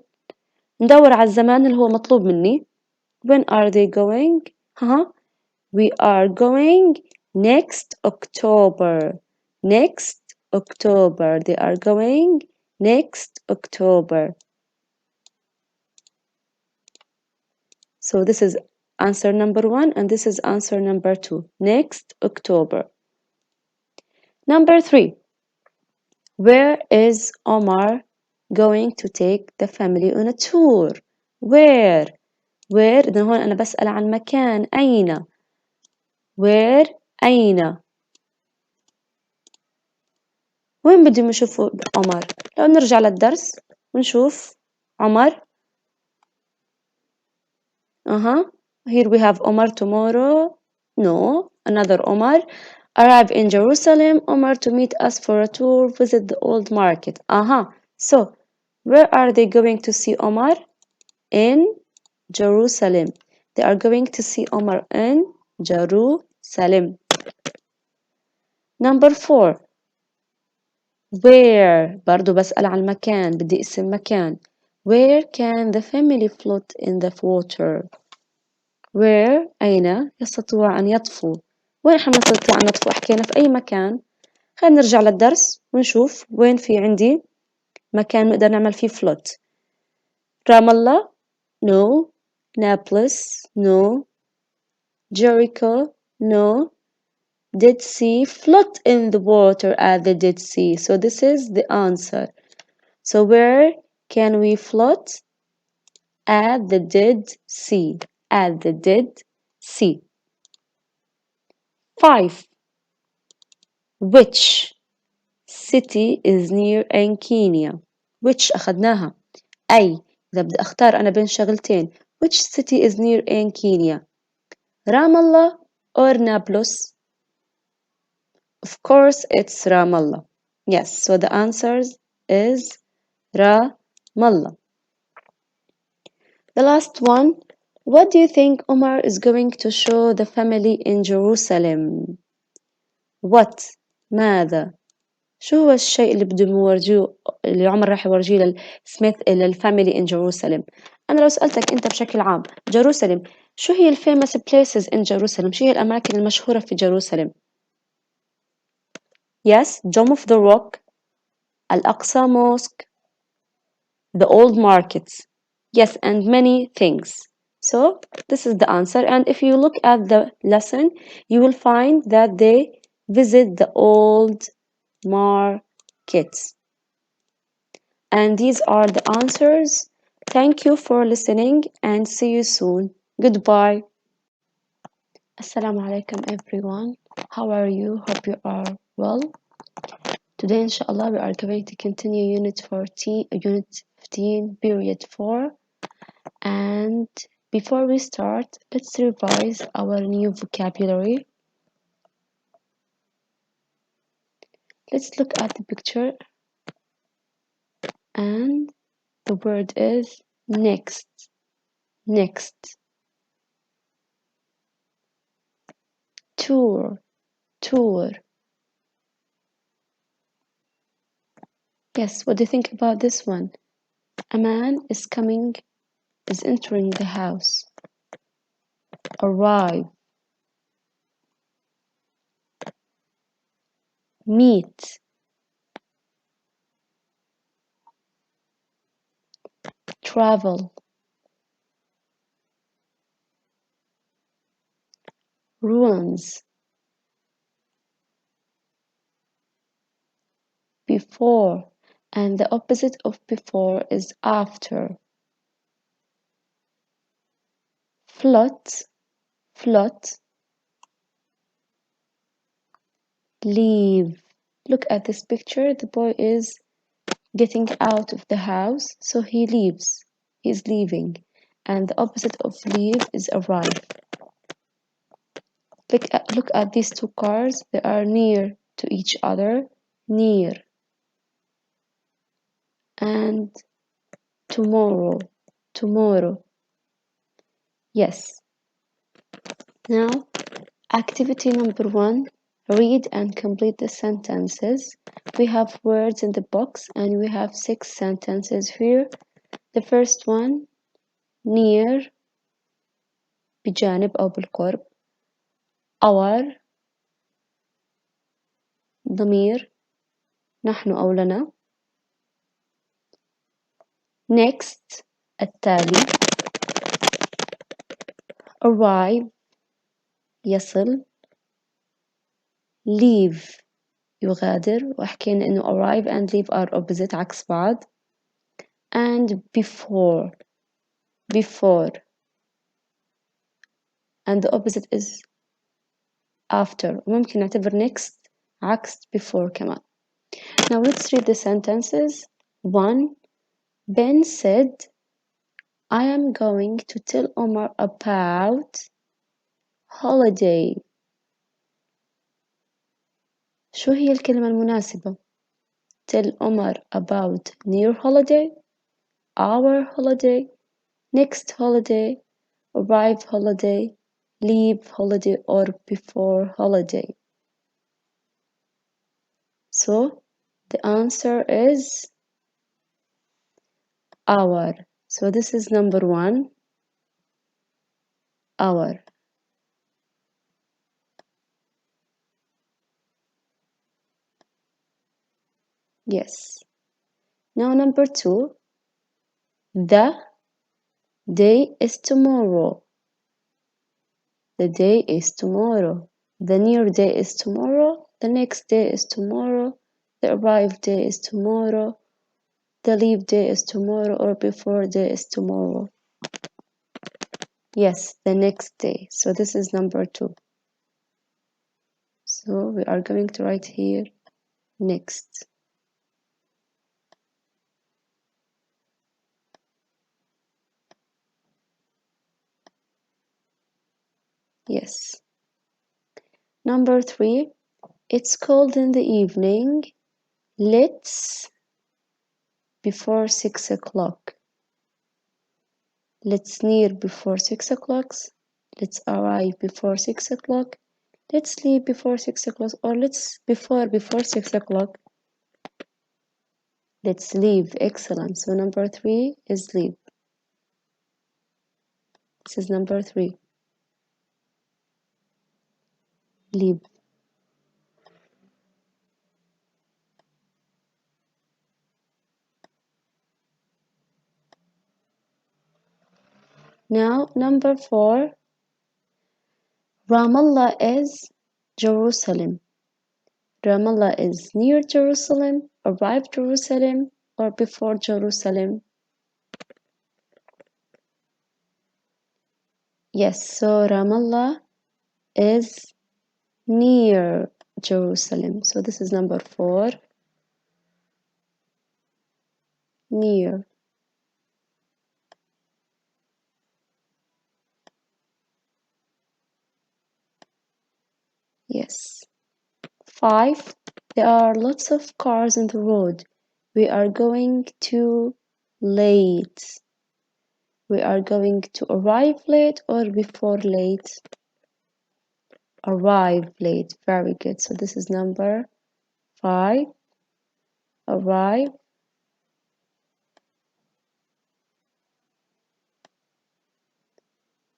ندور على الزمان اللي هو مطلوب مني. When are they going? We are going next October. Next October. They are going next October. So this is answer number 1 and this is answer number 2. Next October. Number 3. Where is Omar going to take the family on a tour? Where إذن هون أنا بسأل عن مكان. أين. Where أين. وين بدهم يشوفوا عمر؟ لو نرجع للدرس ونشوف عمر. Here we have Omar tomorrow. No, another Omar. Arrive in Jerusalem. Omar to meet us for a tour. Visit the old market. So, where are they going to see Omar? In Jerusalem. They are going to see Omar in Jerusalem. Number 4. Where برضو بسأل عن المكان. بدي اسم مكان. Where can the family float in the water? Where أين يستطيع أن يطفو. وين إحنا نستطيع أن نطفو؟ حكينا في أي مكان. خلينا نرجع للدرس ونشوف وين في عندي مكان نقدر نعمل فيه float. رام الله. No. Naples. No. Jericho. No. Dead Sea. Float in the water at the Dead Sea. So this is the answer. So where can we float? At the Dead Sea. At the Dead Sea. 5. Which city is near Kenya. which أخدناها. أي إذا بدي أختار أنا بين شغلتين. which city is near Kenya? Ramallah or Nablus? Of course, it's Ramallah. Yes, so the answer is Ramallah. The last one. What do you think Omar is going to show the family in Jerusalem? What? ماذا؟ شو هو الشيء اللي بده يورجيه اللي عمر راح يورجيه للسميث للفاميلي in Jerusalem؟ أنا لو سألتك أنت بشكل عام جيروسالم شو هي الفيمous places in Jerusalem؟ شو هي الأماكن المشهورة في جيروسالم؟ Yes, Dome of the Rock, Al-Aqsa Mosque, the old markets. Yes, and many things. So this is the answer. And if you look at the lesson, you will find that they visit the old markets. And these are the answers. Thank you for listening and see you soon. Goodbye. Assalamu alaikum everyone. How are you? Hope you are well. Today, inshallah, we are going to continue Unit 15, Period 4. And before we start, let's revise our new vocabulary. Let's look at the picture. And the word is next. Next. Tour. Tour. Yes, what do you think about this one? A man is entering the house. Arrive. Meet. Travel. Ruins. Before, and the opposite of before is after. Float. Float. Leave. Look at this picture. The boy is getting out of the house, so he leaves. He's leaving. And the opposite of leave is arrive. Look at these two cars. They are near to each other. Near. And tomorrow. Tomorrow. Yes. Now, activity number 1. Read and complete the sentences. We have words in the box and we have 6 sentences here. The first one, near, بجانب أو بالقرب. Our, ضمير, نحن أو لنا. Next, التالي. Arrive, يصل. Leave, يغادر. وحكينا إنه arrive and leave are opposite عكس بعض. And before. And the opposite is after. ممكن نعتبر next عكس before كمان. Now let's read the sentences. 1. Ben said, I am going to tell Omar about holiday. شو هي الكلمة المناسبة؟ Tell Omar about near holiday, our holiday, next holiday, arrive holiday, leave holiday, or before holiday. So the answer is our. So this is number 1. Our. Yes. Now number 2. The day is tomorrow. The day is tomorrow. The near day is tomorrow. The next day is tomorrow. The arrive day is tomorrow. The leave day is tomorrow, or before day is tomorrow. Yes, the next day. So this is number 2. So we are going to write here next. Yes. Number 3. It's cold in the evening. Let's before 6 o'clock. Let's near before 6 o'clock. Let's arrive before 6 o'clock. Let's leave before 6 o'clock, or let's before 6 o'clock. Let's leave. Excellent. So number 3 is leave. This is number 3. Leave. Now, number 4. Ramallah is Jerusalem. Ramallah is near Jerusalem, arrive Jerusalem, or before Jerusalem. Yes, so Ramallah is near Jerusalem. So this is number 4. Near. Yes. 5. There are lots of cars on the road. We are going too late. We are going to arrive late or before late? Arrive late. Very good. So this is number 5. Arrive.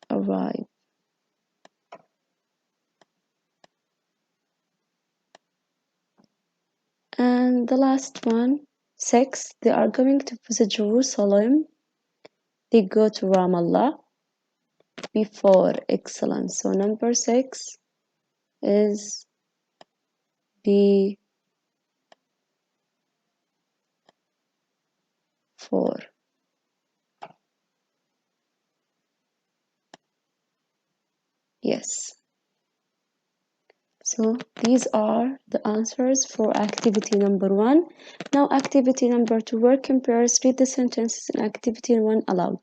Arrive. And the last one, 6. They are going to visit Jerusalem. They go to Ramallah before. Excellent. So number 6 is before. Yes. So these are the answers for activity number 1. Now activity number 2, work in pairs. Read the sentences in activity 1 aloud.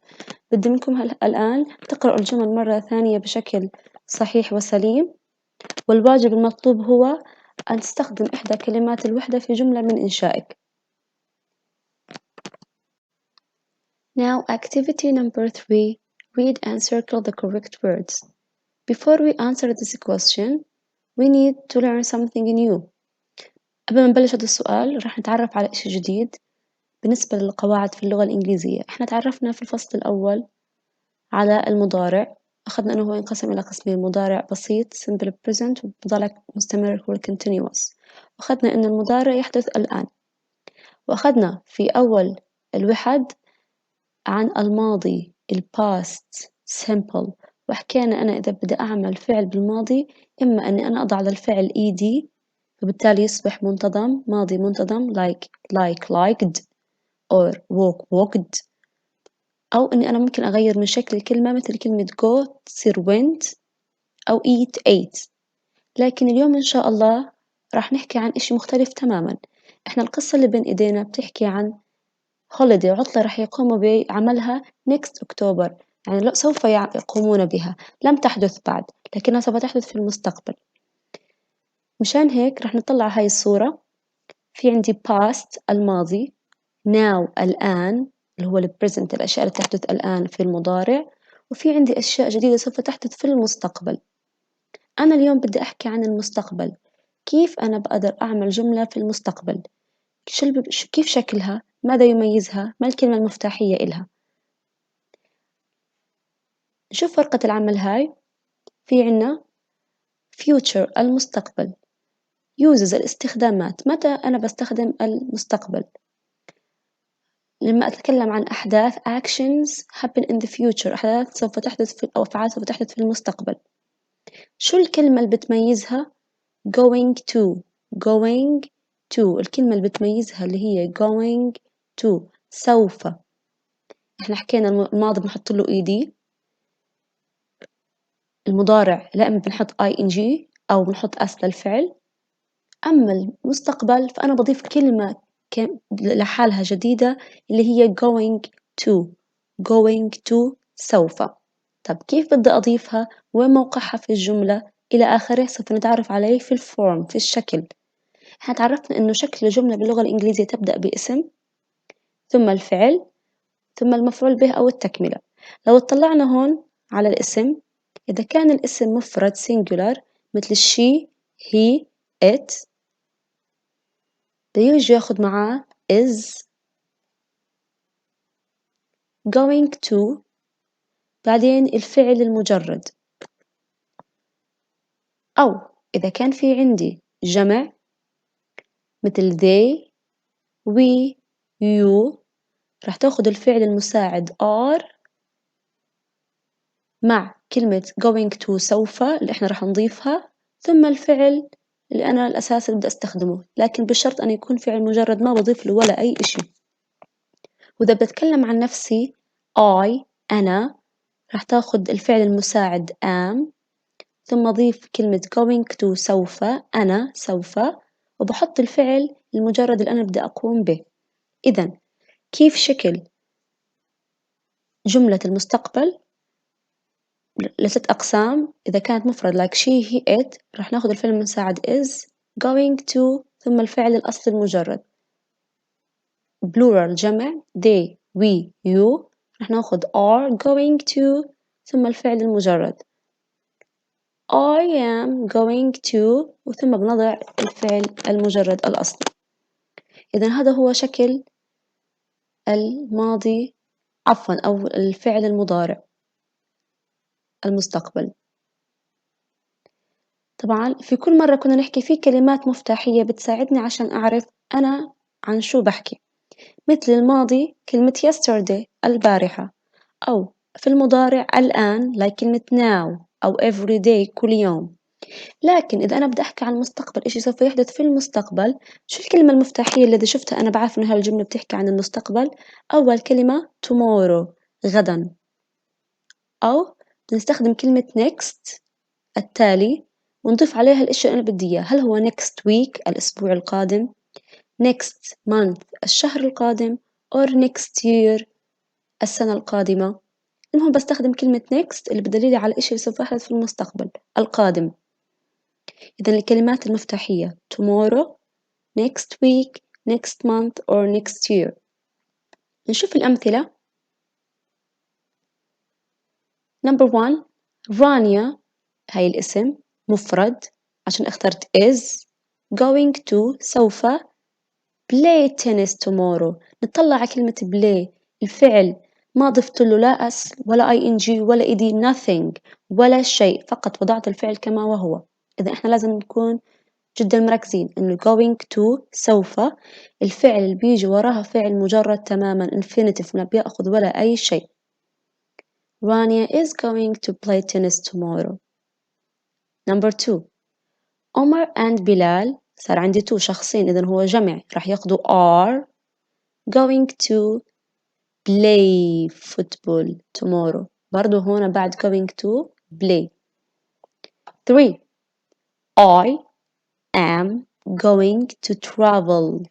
بدي منكم الآن تقرأوا الجمل مرة ثانية بشكل صحيح وسليم، والواجب المطلوب هو أن تستخدم إحدى كلمات الوحدة في جملة من إنشائك. Now activity number 3, read and circle the correct words. Before we answer this question, we need to learn something new. قبل ما نبلش هذا السؤال راح نتعرف على إشي جديد بالنسبة للقواعد في اللغة الإنجليزية. إحنا تعرفنا في الفصل الأول على المضارع، أخذنا أنه هو ينقسم إلى قسمين: مضارع بسيط simple present ومضارع مستمر هو continuous. وأخذنا أن المضارع يحدث الآن. وأخذنا في أول الوحد عن الماضي past simple، وحكينا أنا إذا بدي أعمل فعل بالماضي إما أني أنا أضع على الفعل ed فبالتالي يصبح منتظم، ماضي منتظم liked or walked، أو إني أنا ممكن أغير من شكل الكلمة مثل كلمة go تصير went أو ate. لكن اليوم إن شاء الله راح نحكي عن إشي مختلف تماماً. إحنا القصة اللي بين إيدينا بتحكي عن holiday، عطلة راح يقوموا بعملها next October، يعني سوف يقومون بها، لم تحدث بعد لكنها سوف تحدث في المستقبل. مشان هيك راح نطلع هاي الصورة. في عندي past الماضي، now الآن اللي هو present الأشياء اللي تحدث الآن في المضارع، وفي عندي أشياء جديدة سوف تحدث في المستقبل. أنا اليوم بدي أحكي عن المستقبل. كيف أنا بقدر أعمل جملة في المستقبل؟ كيف شكلها؟ ماذا يميزها؟ ما الكلمة المفتاحية إلها؟ نشوف ورقة العمل هاي. في عنا future المستقبل، uses الاستخدامات. متى أنا بستخدم المستقبل؟ لما أتكلم عن أحداث actions happen in the future، أحداث سوف تحدث في أو أفعال سوف تحدث في المستقبل. شو الكلمة اللي بتميزها؟ going to الكلمة اللي بتميزها اللي هي going to سوف. إحنا حكينا الماضي بنحط له ed، المضارع لا إما بنحط ing أو بنحط أصل الفعل. أما المستقبل فأنا بضيف كلمة لحالها جديدة اللي هي going to سوف. طب كيف بدي أضيفها؟ وين موقعها في الجملة؟ إلى آخره سوف نتعرف عليه في الفورم، في الشكل. احنا تعرفنا إنه شكل الجملة باللغة الإنجليزية تبدأ باسم ثم الفعل ثم المفعول به أو التكملة. لو اطلعنا هون على الاسم، إذا كان الاسم مفرد singular مثل she, he, it، بيجي ياخد معاه is، going to، بعدين الفعل المجرد. أو إذا كان في عندي جمع مثل they, we, you، راح تاخد الفعل المساعد are مع كلمة going to سوف اللي احنا راح نضيفها، ثم الفعل اللي أنا الأساس اللي بدي أستخدمه، لكن بشرط أن يكون فعل مجرد، ما بضيف له ولا أي إشي. وإذا بتكلم عن نفسي أنا راح تاخد الفعل المساعد am، ثم أضيف كلمة going to سوف، أنا سوف، وبحط الفعل المجرد اللي أنا بدي أقوم به. إذن كيف شكل جملة المستقبل؟ لثلاث أقسام. إذا كانت مفرد like she, he, it، راح ناخد الفعل المساعد is، going to، ثم الفعل الأصلي المجرد. plural جمع they, we, you، راح ناخد are going to ثم الفعل المجرد. I am going to وثم بنضع الفعل المجرد الأصلي. إذن هذا هو شكل الماضي، عفوا، أو الفعل المضارع المستقبل. طبعا في كل مرة كنا نحكي فيه كلمات مفتاحية بتساعدني عشان أعرف أنا عن شو بحكي، مثل الماضي كلمة yesterday البارحة، أو في المضارع الآن like كلمة now أو every day كل يوم. لكن إذا أنا بدي أحكي عن المستقبل، إيش سوف يحدث في المستقبل، شو الكلمة المفتاحية الذي شفتها أنا بعرف إن هالجملة بتحكي عن المستقبل؟ أول كلمة tomorrow غدا، أو بنستخدم كلمة next التالي ونضيف عليها الأشياء اللي بدي إياها. هل هو next week الأسبوع القادم، next month الشهر القادم، or next year السنة القادمة. المهم بستخدم كلمة next اللي بدليلي على الإشي اللي سوف يحدث في المستقبل القادم. إذن الكلمات المفتاحية tomorrow, next week, next month or next year. نشوف الأمثلة. number 1 رانيا، هاي الاسم مفرد عشان اخترت is، going to سوف، play tennis tomorrow. نطلع على كلمة play، الفعل ما ضفت له لا اس ولا ing ولا ed nothing ولا شيء، فقط وضعت الفعل كما وهو. إذا إحنا لازم نكون جدا مركزين إنه going to سوف، الفعل اللي بيجي وراها فعل مجرد تماما infinitive، ما بيأخذ ولا أي شيء. رانيا is going to play tennis tomorrow. number 2 عمر and بلال، صار عندي تو شخصين، إذن هو جمع، راح ياخدوا are going to play football tomorrow. برضو هنا بعد going to play. 3 I am going to travel.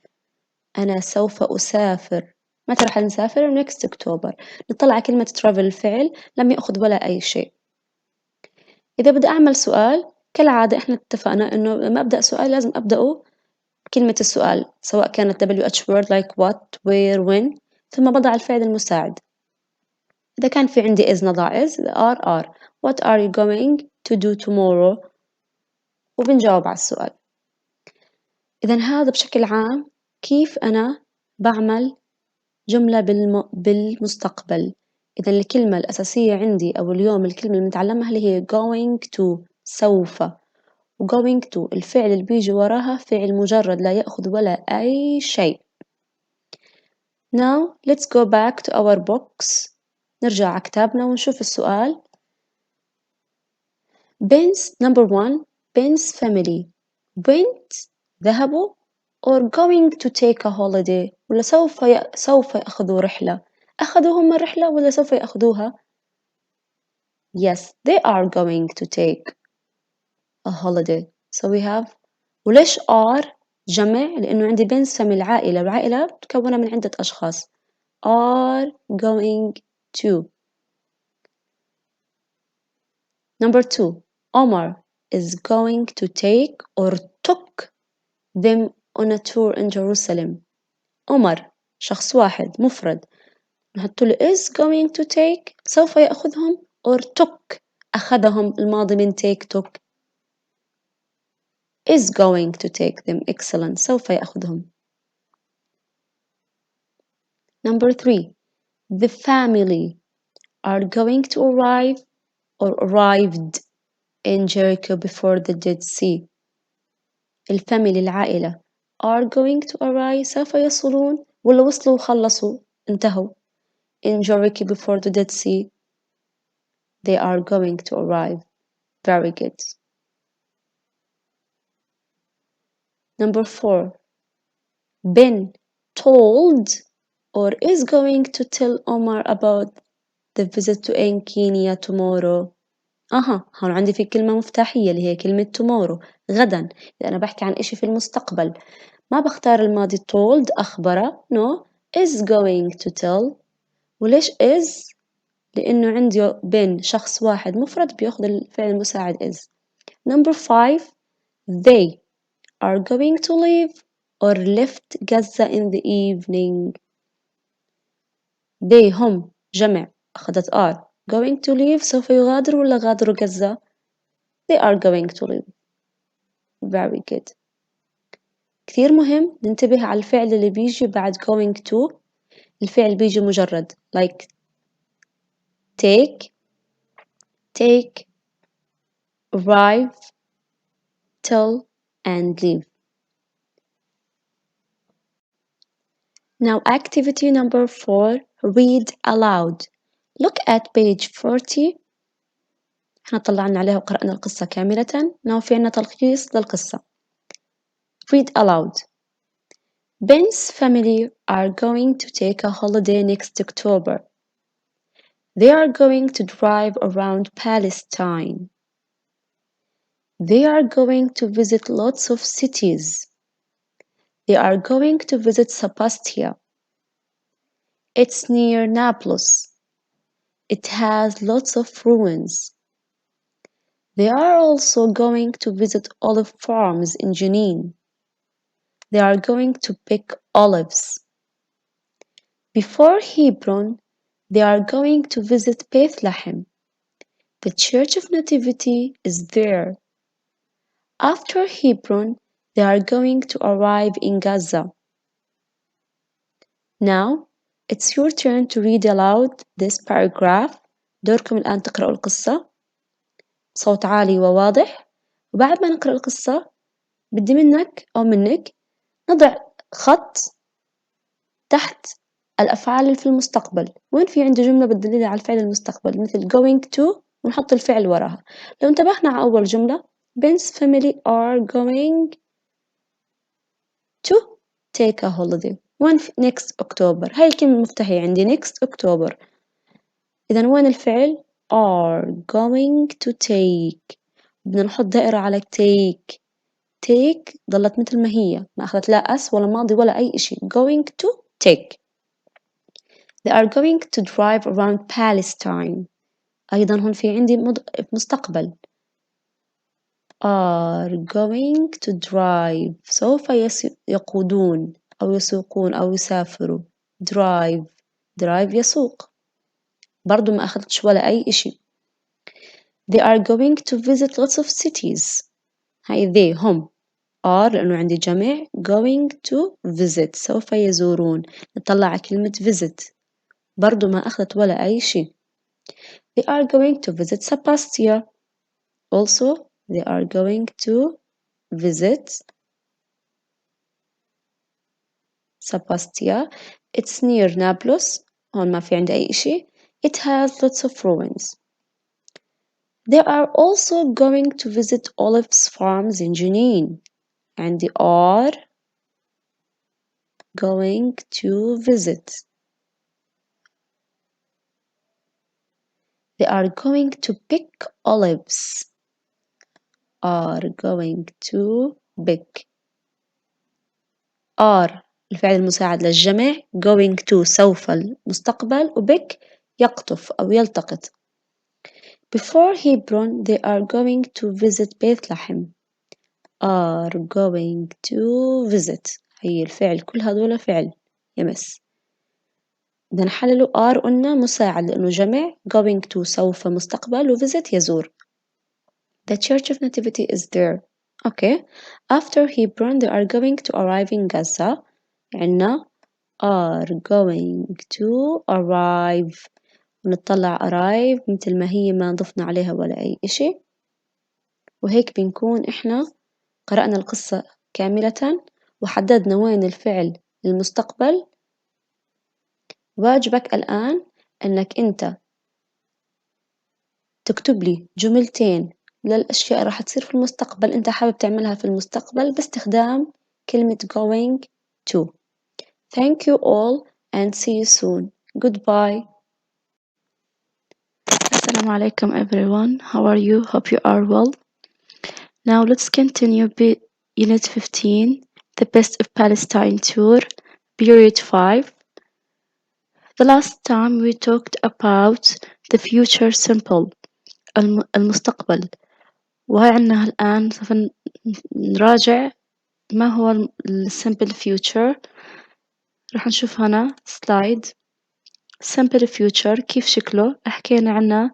أنا سوف أسافر. متى راح نسافر؟ next October. نطلع على كلمة travel الفعل لم يأخذ ولا أي شيء. إذا بدي أعمل سؤال كالعادة إحنا اتفقنا إنه لما أبدأ سؤال لازم أبدأه كلمة السؤال، سواء كانت WH word like what, where, when، ثم بضع الفعل المساعد. إذا كان في عندي is نضع is، are. what are you going to do tomorrow، وبنجاوب على السؤال. إذن هذا بشكل عام كيف أنا بعمل جملة بالمستقبل. إذن الكلمة الأساسية عندي أو اليوم الكلمة اللي بنتعلمها اللي هي going to سوف، و going to الفعل اللي بيجي وراها فعل مجرد لا يأخذ ولا أي شيء. Now let's go back to our books. نرجع على كتابنا ونشوف السؤال. Ben's number 1 Ben's family went ذهبوا or going to take a holiday، ولا سوف يأخذوا رحلة. أخذوا هم الرحلة ولا سوف يأخذوها؟ Yes, they are going to take a holiday. So we have، وليش are جمع؟ لأنه عندي Ben's family عائلة، والعائلة متكونة من عدة أشخاص. are going to. Number 2. Omar is going to take or took them on a tour in Jerusalem. عمر شخص واحد مفرد نحط له is going to take سوف يأخذهم or took أخذهم الماضي من take took is going to take them. Excellent. سوف يأخذهم. Number 3. The family are going to arrive or arrived in Jericho before the Dead Sea. الفاميلي العائلة are going to arrive سوف يصلون ولا وصلوا وخلصوا انتهوا in Jericho before the Dead Sea. They are going to arrive. Very good. Number 4. Ben told or is going to tell Omar about the visit to Kenya tomorrow. هون عندي في كلمة مفتاحية اللي هي كلمة tomorrow غدا. إذا أنا بحكي عن إشي في المستقبل ما بختار الماضي told أخبره. No, is going to tell. وليش is؟ لأنه عندي بين شخص واحد مفرد بيأخذ الفعل المساعد is. Number 5. They are going to leave or left Gaza in the evening. They هم جمع أخذت are. Going to leave سوف يغادر ولا غادروا غزة؟ They are going to leave. Very good. كثير مهم ننتبه على الفعل اللي بيجي بعد going to. الفعل بيجي مجرد like take, arrive, tell and leave. Now activity number 4. Read aloud. Look at page 40. احنا طلعنا عليها وقرأنا القصة كاملة. Now في عنا تلخيص للقصة. Read aloud. Ben's family are going to take a holiday next October. They are going to drive around Palestine. They are going to visit lots of cities. They are going to visit Sebastia. It's near Naples. It has lots of ruins. They are also going to visit olive farms in Jenin. They are going to pick olives. Before Hebron, they are going to visit Bethlehem. The Church of Nativity is there. After Hebron, they are going to arrive in Gaza. Now, it's your turn to read aloud this paragraph. دوركم الآن تقرأوا القصة بصوت عالي وواضح. وبعد ما نقرأ القصة بدي منك أو منك نضع خط تحت الأفعال اللي في المستقبل. وين في عندي جملة بتدل على الفعل المستقبل مثل going to ونحط الفعل وراها. لو انتبهنا على أول جملة Ben's family are going to take a holiday. وين next October؟ هاي الكلمة المفتاحية عندي next October. إذا وين الفعل are going to take. بدنا نحط دائرة على take. take ضلت مثل ما هي ما أخذت لا أس ولا ماضي ولا أي إشي. going to take. They are going to drive around Palestine. أيضا هون في عندي مستقبل are going to drive سوف يقودون أو يسوقون أو يسافروا. drive يسوق برضو ما أخذتش ولا أي إشي. They are going to visit lots of cities. هاي they هم are لأنه عندي جمع going to visit سوف يزورون. نطلع كلمة visit برضو ما أخذت ولا أي شيء. They are going to visit Sebastia. Also they are going to visit Sebastia. It's near Naples. هون ما في عندي أي شيء. It has lots of ruins. They are also going to visit olive farms in Jenin. And they are going to visit. They are going to pick olives. Are going to pick. are الفعل المساعد للجمع. going to سوف المستقبل وبك يقطف أو يلتقط. Before Hebron they are going to visit Bethlehem. are going to visit هي الفعل، كل هذول فعل يمس. إذا نحللوا are قلنا مساعد لأنه جمع، going to سوف مستقبل، و visit يزور. The Church of Nativity is there. Okay. After Hebron they are going to arrive in Gaza. عنا are going to arrive، ونطلع arrive مثل ما هي، ما ضفنا عليها ولا أي إشي. وهيك بنكون إحنا قرأنا القصة كاملة وحددنا وين الفعل للمستقبل. واجبك الآن أنك أنت تكتب لي جملتين للأشياء راح تصير في المستقبل أنت حابب تعملها في المستقبل باستخدام كلمة going to. Thank you all and see you soon. Goodbye. Assalamu alaikum everyone. How are you? Hope you are well. Now let's continue Unit 15, The Best of Palestine Tour, Period 5. The last time we talked about the future simple، المستقبل، وهي عنا الآن سوف نراجع ما هو ال simple future. راح نشوف هنا سلايد. simple future كيف شكله؟ حكينا عنه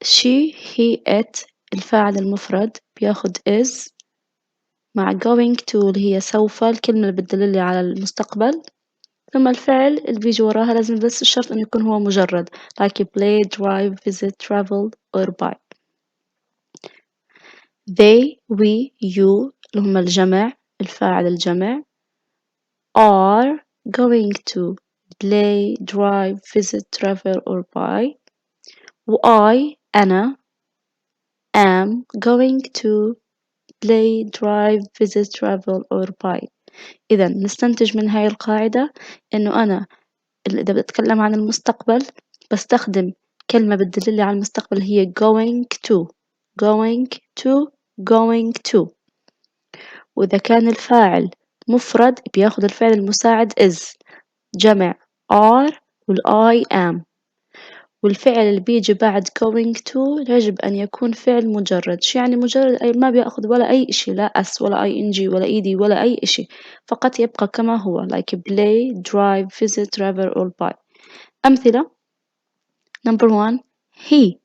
she he it الفاعل المفرد بياخد is مع going to اللي هي سوف، الكلمة اللي بتدللي على المستقبل، ثم الفعل اللي بيجي وراها لازم بس الشرط إنه يكون هو مجرد like play, drive, visit, travel or buy. they, we, you اللي هم الجمع، الفاعل الجمع، are going to play, drive, visit, travel or buy. و I أنا am going to play, drive, visit, travel or buy. إذا نستنتج من هاي القاعدة إنه أنا إذا بتكلم عن المستقبل بستخدم كلمة بتدللي على المستقبل هي going to going to going to. وإذا كان الفاعل مفرد بياخد الفعل المساعد is، جمع are والI am. والفعل اللي بيجي بعد going to يجب أن يكون فعل مجرد. شو يعني مجرد؟ أي ما بياخد ولا أي إشي، لا أس ولا ing ولا ed ولا أي إشي، فقط يبقى كما هو like play, drive, visit, travel or buy. أمثلة. Number 1 he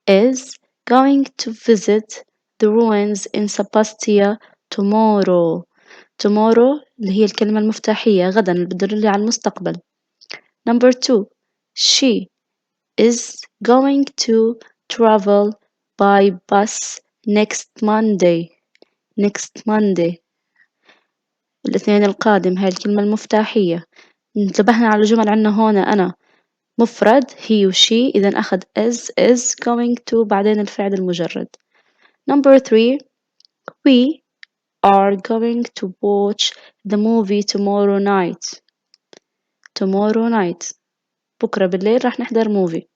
is going to visit the ruins in Sebastia tomorrow. tomorrow اللي هي الكلمة المفتاحية غدا اللي بتدل على المستقبل. Number 2 she is going to travel by bus next Monday. next Monday الاثنين القادم، هاي الكلمة المفتاحية. انتبهنا على الجمل عنا هون أنا مفرد he و she، إذا أخذ is going to بعدين الفعل المجرد. Number 3 we are going to watch the movie tomorrow night. tomorrow night بكرة بالليل راح نحضر موفي،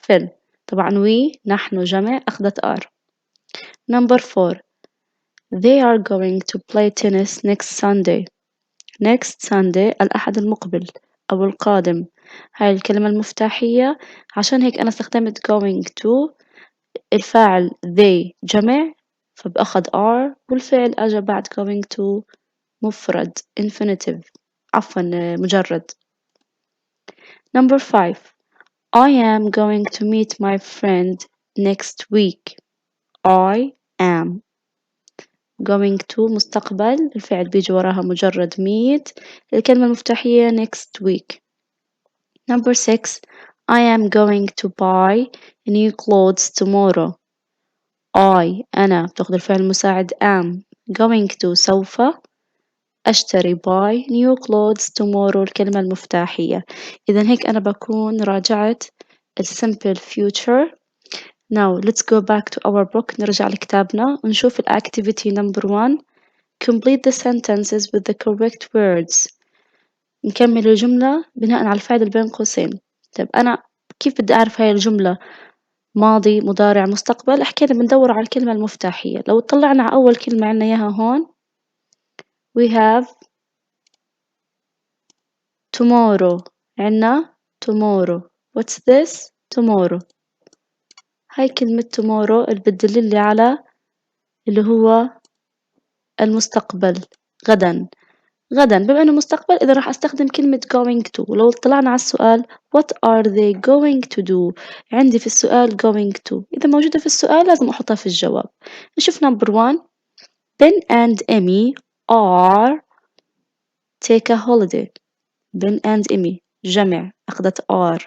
فيلم. طبعا we نحن جمع أخذت are. Number 4 they are going to play tennis next Sunday. next Sunday الأحد المقبل أو القادم، هاي الكلمة المفتاحية. عشان هيك أنا استخدمت going to، الفاعل they جمع فبأخذ are، والفعل أجا بعد going to مفرد infinitive، عفوا مجرد. Number 5 I am going to meet my friend next week. I am going to مستقبل، الفعل بيجي وراها مجرد meet، الكلمة المفتاحية next week. Number 6 I am going to buy new clothes tomorrow. I أنا بتاخد الفعل المساعد am، going to سوف أشتري buy new clothes tomorrow الكلمة المفتاحية. إذا هيك أنا بكون راجعت simple future. Now let's go back to our book. نرجع لكتابنا ونشوف activity number 1. Complete the sentences with the correct words. نكمل الجملة بناء على الفعل اللي بين قوسين. طيب أنا كيف بدي أعرف هاي الجملة ماضي مضارع مستقبل؟ حكينا بندور على الكلمة المفتاحية. لو طلعنا على أول كلمة عنا إياها هون we have tomorrow. عنا tomorrow. What's this? tomorrow. هاي كلمة tomorrow اللي بتدللي على اللي هو المستقبل، غدا. غدا بما إنه مستقبل إذا راح أستخدم كلمة going to. ولو طلعنا على السؤال what are they going to do، عندي في السؤال going to، إذا موجودة في السؤال لازم أحطها في الجواب. نشوف number one. Ben and Emmy are take a holiday. Ben and Emmy جمع أخذت are.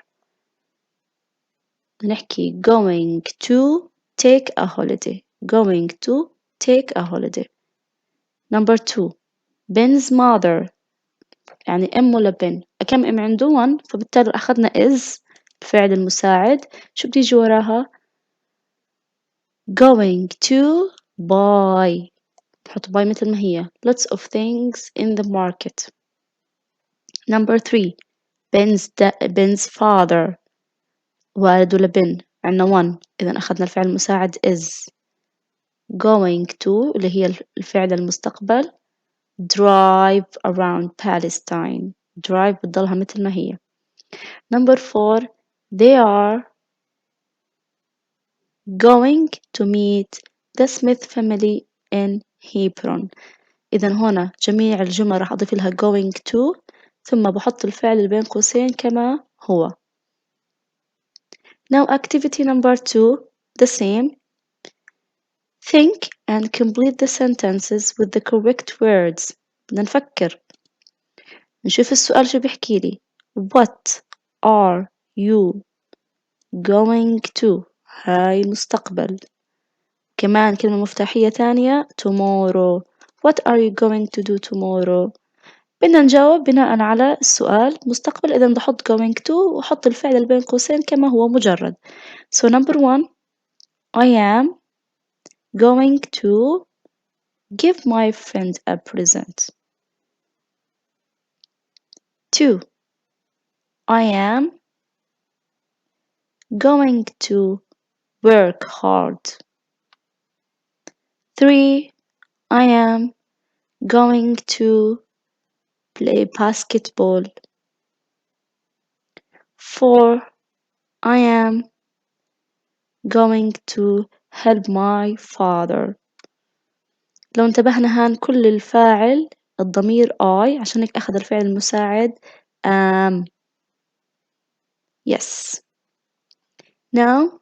نحكي going to take a holiday. going to take a holiday. number two. Ben's mother يعني أم ولا بن؟ كم أم عنده one، فبالتالي أخذنا is الفعل المساعد. شو بتيجي وراها؟ going to buy. نحط buy مثل ما هي. lots of things in the market. number three. Ben's father والد ولا بن؟ عندنا one، إذا أخذنا الفعل المساعد is. going to اللي هي الفعل المستقبل drive around Palestine. drive بتضلها مثل ما هي. number four. They are going to meet the Smith family in Hebron. إذا هنا جميع الجمل راح أضيف لها going to ثم بحط الفعل اللي بين قوسين كما هو. Now activity number two, the same. Think and complete the sentences with the correct words. بدنا نفكر نشوف السؤال شو بيحكي لي. What are you going to؟ هاي مستقبل. كمان كلمة مفتاحية ثانية tomorrow. What are you going to do tomorrow؟ بدنا نجاوب بناء على السؤال مستقبل، إذا بحط going to وأحط الفعل اللي بين قوسين كما هو مجرد. So number one. I am going to give my friend a present. 2. I am going to work hard. 3. I am going to play basketball. 4. I am going to help my father. لو انتبهنا هان كل الفاعل الضمير I، عشان هيك أخذ الفعل المساعد am. Yes. Now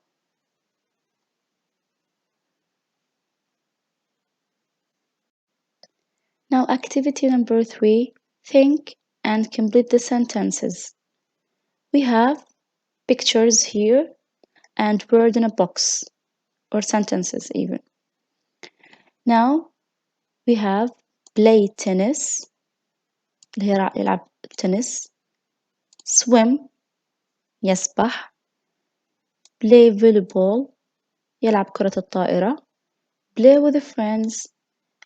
activity number 3. Think and complete the sentences. We have pictures here and word in a box or sentences even. Now we have play tennis اللي هي يلعب تنس. swim يسبح. play volleyball يلعب كرة الطائرة. play with friends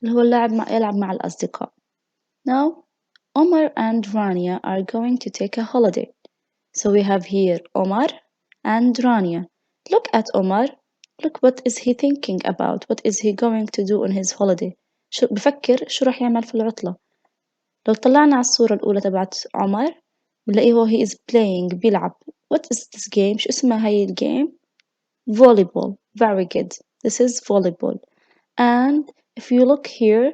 اللي هو يلعب مع الأصدقاء. Now Omar and Rania are going to take a holiday. So we have here Omar and Rania. Look at Omar. Look what is he thinking about. What is he going to do on his holiday. شو بفكر شو راح يعمل في العطلة. لو طلعنا على الصورة الأولى تبعت عمر بنلاقيه هو he is playing بيلعب. What is this game؟ شو اسمها هاي الجيم؟ volleyball. Very good. This is volleyball. And if you look here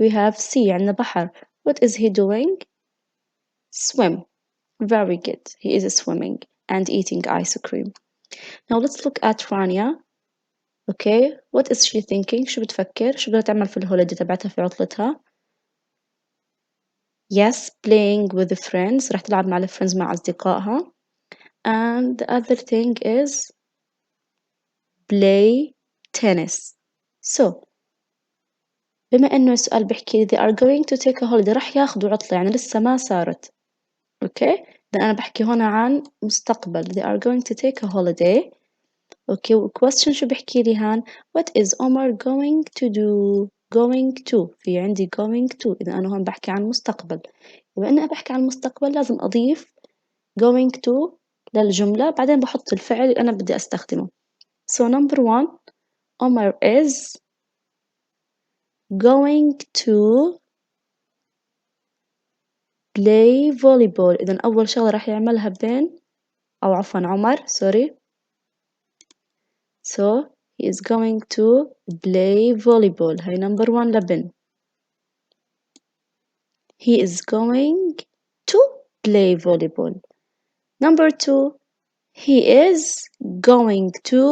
we have sea عندنا بحر. What is he doing? Swim. Very good. He is swimming and eating ice cream. Now let's look at Rania. Okay, what is she thinking? شو بتفكر؟ شو بدها تعمل في الهوليدي تبعتها في عطلتها؟ Yes, playing with the friends. راح تلعب مع الفريندز مع أصدقائها. And the other thing is play tennis. So بما إنه السؤال بيحكي they are going to take a holiday راح ياخدوا عطلة يعني لسه ما صارت. Okay, ده أنا بحكي هنا عن مستقبل. They are going to take a holiday. Okay, question شو بحكي لي هان what is Omar going to do. going to في عندي going to، إذا أنا هون بحكي عن مستقبل. بما إني بحكي عن المستقبل لازم أضيف going to للجملة بعدين بحط الفعل اللي أنا بدي أستخدمه. So number one. Omar is going to play volleyball. إذا أول شغلة راح يعملها بين أو عفوا عمر sorry So he is going to play volleyball. هاي number 1 لبن. He is going to play volleyball. Number 2, he is going to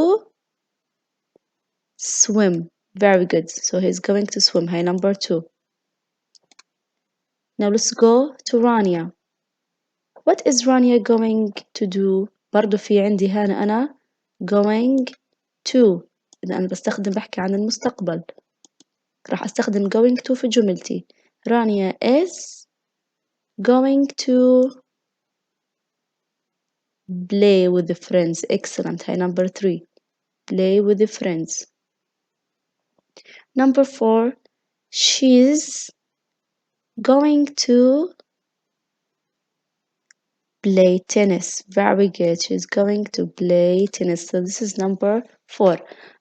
swim. Very good. So he's going to swim. هاي number 2. Now let's go to Rania. What is Rania going to do? برضو في عندي هنا أنا going to. إذا أنا بحكي عن المستقبل راح أستخدم going to في جملتي. Rania is going to play with the friends. Excellent. هاي number 3. Play with the friends. Number 4. She's going to play tennis. Very good. She's going to play tennis. So this is number 4.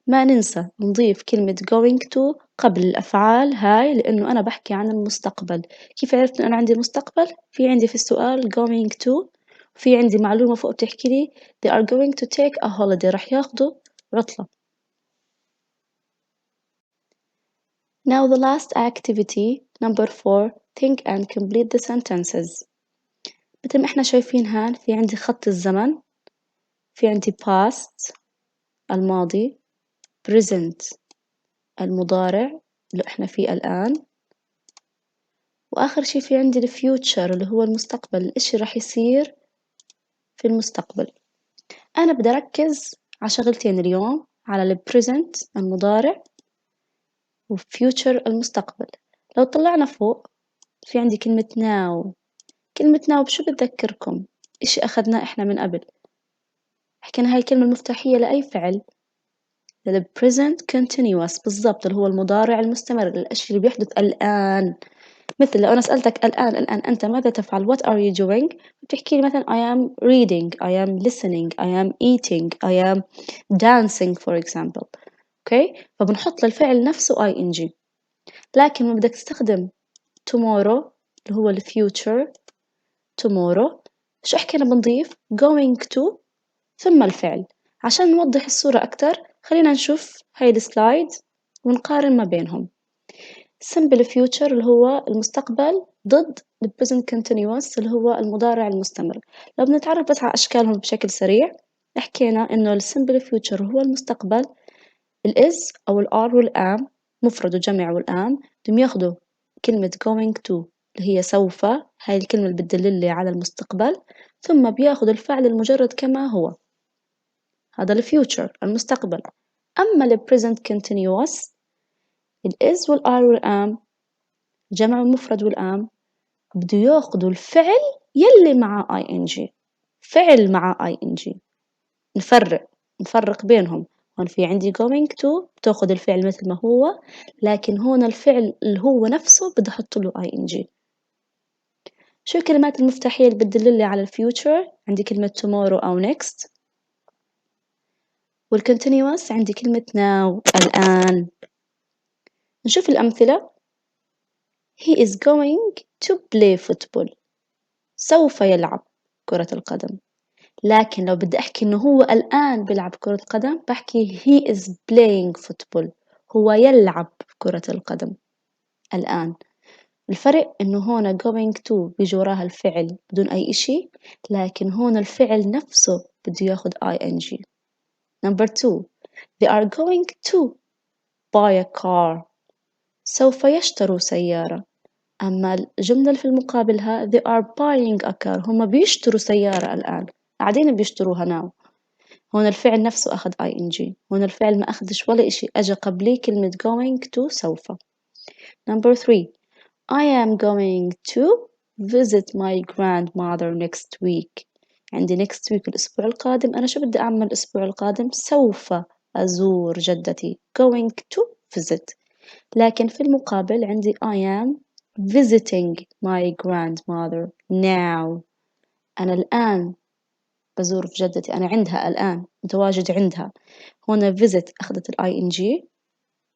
ما ننسى نضيف كلمة going to قبل الأفعال هاي لأنه أنا بحكي عن المستقبل. كيف عرفت أن أنا عندي مستقبل؟ في السؤال going to، في عندي معلومة فوق بتحكي لي they are going to take a holiday. راح ياخدوا عطلة. Now the last activity, number 4, think and complete the sentences. مثل ما احنا شايفين هان في عندي خط الزمن، في عندي past الماضي، present المضارع اللي احنا فيه الآن، وآخر شي في عندي الفيوتشر اللي هو المستقبل، الإشي راح يصير في المستقبل. أنا بدي أركز على شغلتين اليوم، على البريزنت المضارع وفيوتشر المستقبل. لو طلعنا فوق في عندي كلمة now. كلمة now بشو بتذكركم؟ إشي أخذناه إحنا من قبل، حكينا هاي الكلمة المفتاحية لأي فعل، لل present continuous بالضبط اللي هو المضارع المستمر، الأشي اللي بيحدث الآن. مثل لو أنا سألتك الآن أنت ماذا تفعل؟ What are you doing؟ بتحكي لي مثلا I am reading, I am listening, I am eating, I am dancing for example. أوكي؟ فبنحط للفعل نفسه ing. لكن ما بدك تستخدم tomorrow اللي هو future tomorrow، شو حكينا بنضيف going to ثم الفعل. عشان نوضح الصورة أكتر خلينا نشوف هاي السلايد ونقارن ما بينهم. simple future اللي هو المستقبل ضد the present continuous اللي هو المضارع المستمر. لو بنتعرف بس على أشكالهم بشكل سريع، حكينا إنه simple future هو المستقبل، is أو are والam مفرد وجمع والam بدهم ياخدوا كلمة going to اللي هي سوف، هاي الكلمة اللي بتدل لي على المستقبل، ثم بياخد الفعل المجرد كما هو، هذا الفيوتشر المستقبل. أما ال present continuous is والare والam جمع المفرد والام بده ياخدوا الفعل يلي مع ing، فعل مع ing. نفرق بينهم. هون في عندي going to بتاخد الفعل مثل ما هو، لكن هون الفعل اللي هو نفسه بدي أحط له ing. شو الكلمات المفتاحية اللي بتدل لي على الفيوتشر؟ عندي كلمة tomorrow أو next، والcontinuous عندي كلمة now الآن. نشوف الأمثلة. He is going to play football. سوف يلعب كرة القدم. لكن لو بدي أحكي إنه هو الآن بيلعب كرة القدم بحكي he is playing football. هو يلعب كرة القدم الآن. الفرق إنه هون going to بيجي وراها الفعل بدون أي إشي، لكن هون الفعل نفسه بده ياخد ing. Number 2, they are going to buy a car. سوف يشتروا سيارة. أما الجملة اللي في المقابلها they are buying a car، هم بيشتروا سيارة الآن، قاعدين بيشتروها now. هون الفعل نفسه أخذ ing، هون الفعل ما أخذش ولا إشي، أجا قبليه كلمة going to سوف. Number 3, I am going to visit my grandmother next week. عندي next week الأسبوع القادم، أنا شو بدي أعمل الأسبوع القادم؟ سوف أزور جدتي going to visit. لكن في المقابل عندي I am visiting my grandmother now. أنا الآن بزور في جدتي، أنا عندها الآن متواجد عندها. هون visit أخذت ing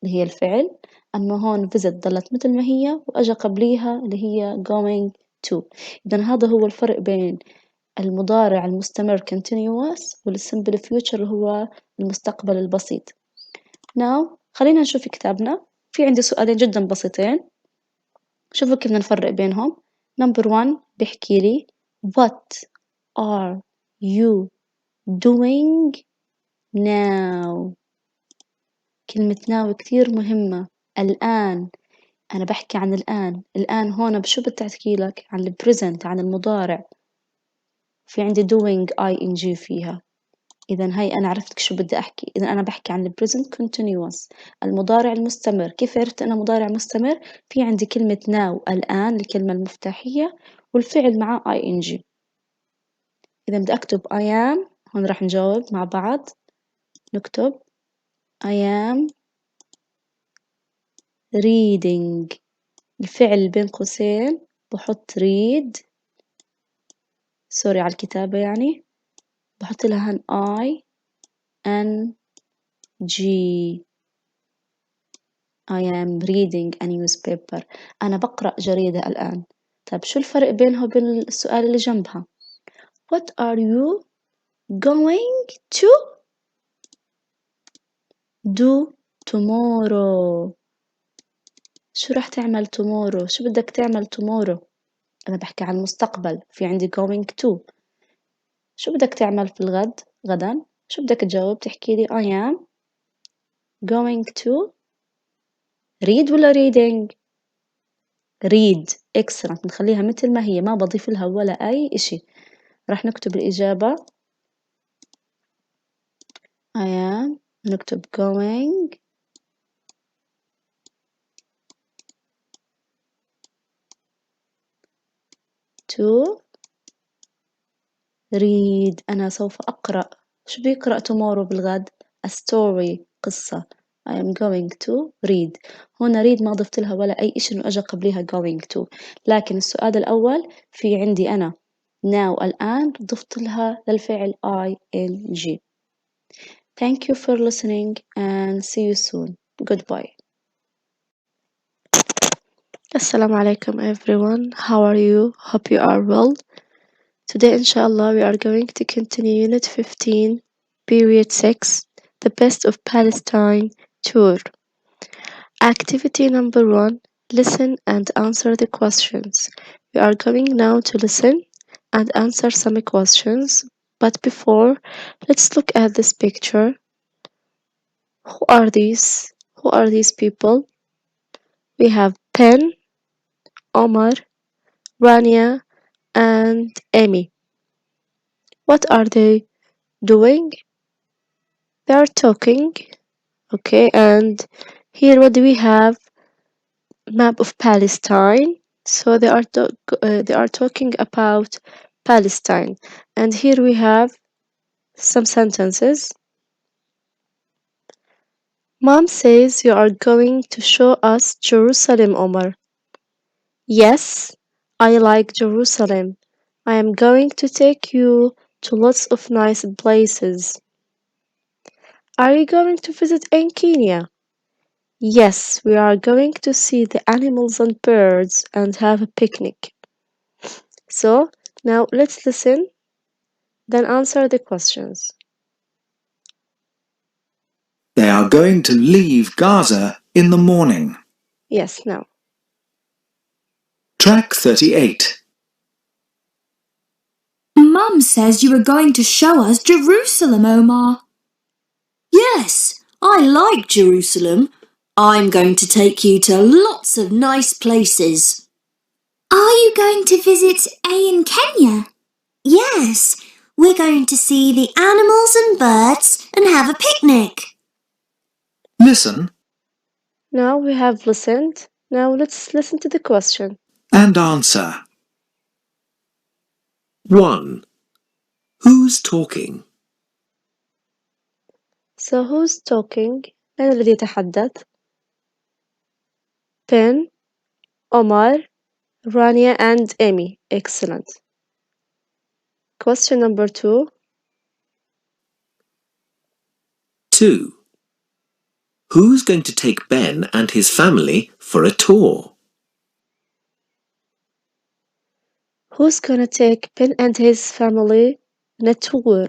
اللي هي الفعل، أما هون visit ضلت مثل ما هي وأجا قبليها اللي هي going to. إذن هذا هو الفرق بين المضارع المستمر continuous والsimple future اللي هو المستقبل البسيط. Now خلينا نشوف كتابنا. في عندي سؤالين جدا بسيطين، شوفوا كيف نفرق بينهم. Number 1 بيحكي لي What are you doing now؟ كلمة now كتير مهمة. الآن، أنا بحكي عن الآن. الآن هون بشو بتحكي لك؟ عن البريزنت، عن المضارع. في عندي doing ing فيها. إذا هاي أنا عرفت شو بدي أحكي. إذا أنا بحكي عن البريزنت continuous، المضارع المستمر. كيف عرفت أنا مضارع مستمر؟ في عندي كلمة now الآن، الكلمة المفتاحية، والفعل معاه ing. إذا بدي أكتب I am، هون راح نجاوب مع بعض. نكتب I am reading. الفعل بين قوسين بحط read، سوري على الكتابة يعني، بحط لها I N G. I am reading a newspaper. أنا بقرأ جريدة الآن. طيب شو الفرق بينها وبين السؤال اللي جنبها؟ What are you going to do tomorrow؟ شو راح تعمل tomorrow؟ شو بدك تعمل tomorrow؟ أنا بحكي عن المستقبل، في عندي going to. شو بدك تعمل في الغد؟ غدا؟ شو بدك تجاوب؟ تحكي لي I am going to read ولا reading؟ read. excellent. نخليها مثل ما هي، ما بضيف لها ولا أي إشي. راح نكتب الإجابة I am، نكتب going to read. أنا سوف أقرأ. شو بيقرأ tomorrow بالغد؟ a story، قصة. I am going to read. هنا read ما ضفت لها ولا أي إشي إنه أجا قبلها going to. لكن السؤال الأول في عندي أنا now الآن ضفت لها للفعل ing. Thank you for listening and see you soon. Goodbye. Assalamu alaikum everyone. How are you? Hope you are well. Today inshallah we are going to continue Unit 15, Period 6, The Best of Palestine Tour. Activity number 1, listen and answer the questions. We are going now to listen and answer some questions, but before, let's look at this picture. Who are these? Who are these people? We have Ben, Omar, Rania, and Amy. What are they doing? They are talking. Okay, and here what do we have? Map of Palestine. So they are talking about Palestine. And here we have some sentences. Mom says you are going to show us Jerusalem, Omar. Yes, I like Jerusalem. I am going to take you to lots of nice places. Are you going to visit in Kenya? Yes, we are going to see the animals and birds and have a picnic. So, now let's listen, then answer the questions. They are going to leave Gaza in the morning. Yes, now. Track 38. Mum says you are going to show us Jerusalem, Omar. Yes, I like Jerusalem. I'm going to take you to lots of nice places. Are you going to visit in Kenya? Yes, we're going to see the animals and birds and have a picnic. Listen Now we have listened. Now let's listen to the question. and answer. 1. Who's talking? So who's talking? من الذي يتحدث? Ben, Omar, Rania and Amy. Excellent. Question number 2. 2. Who's going to take Ben and his family for a tour? Who's gonna take Ben and his family on a tour?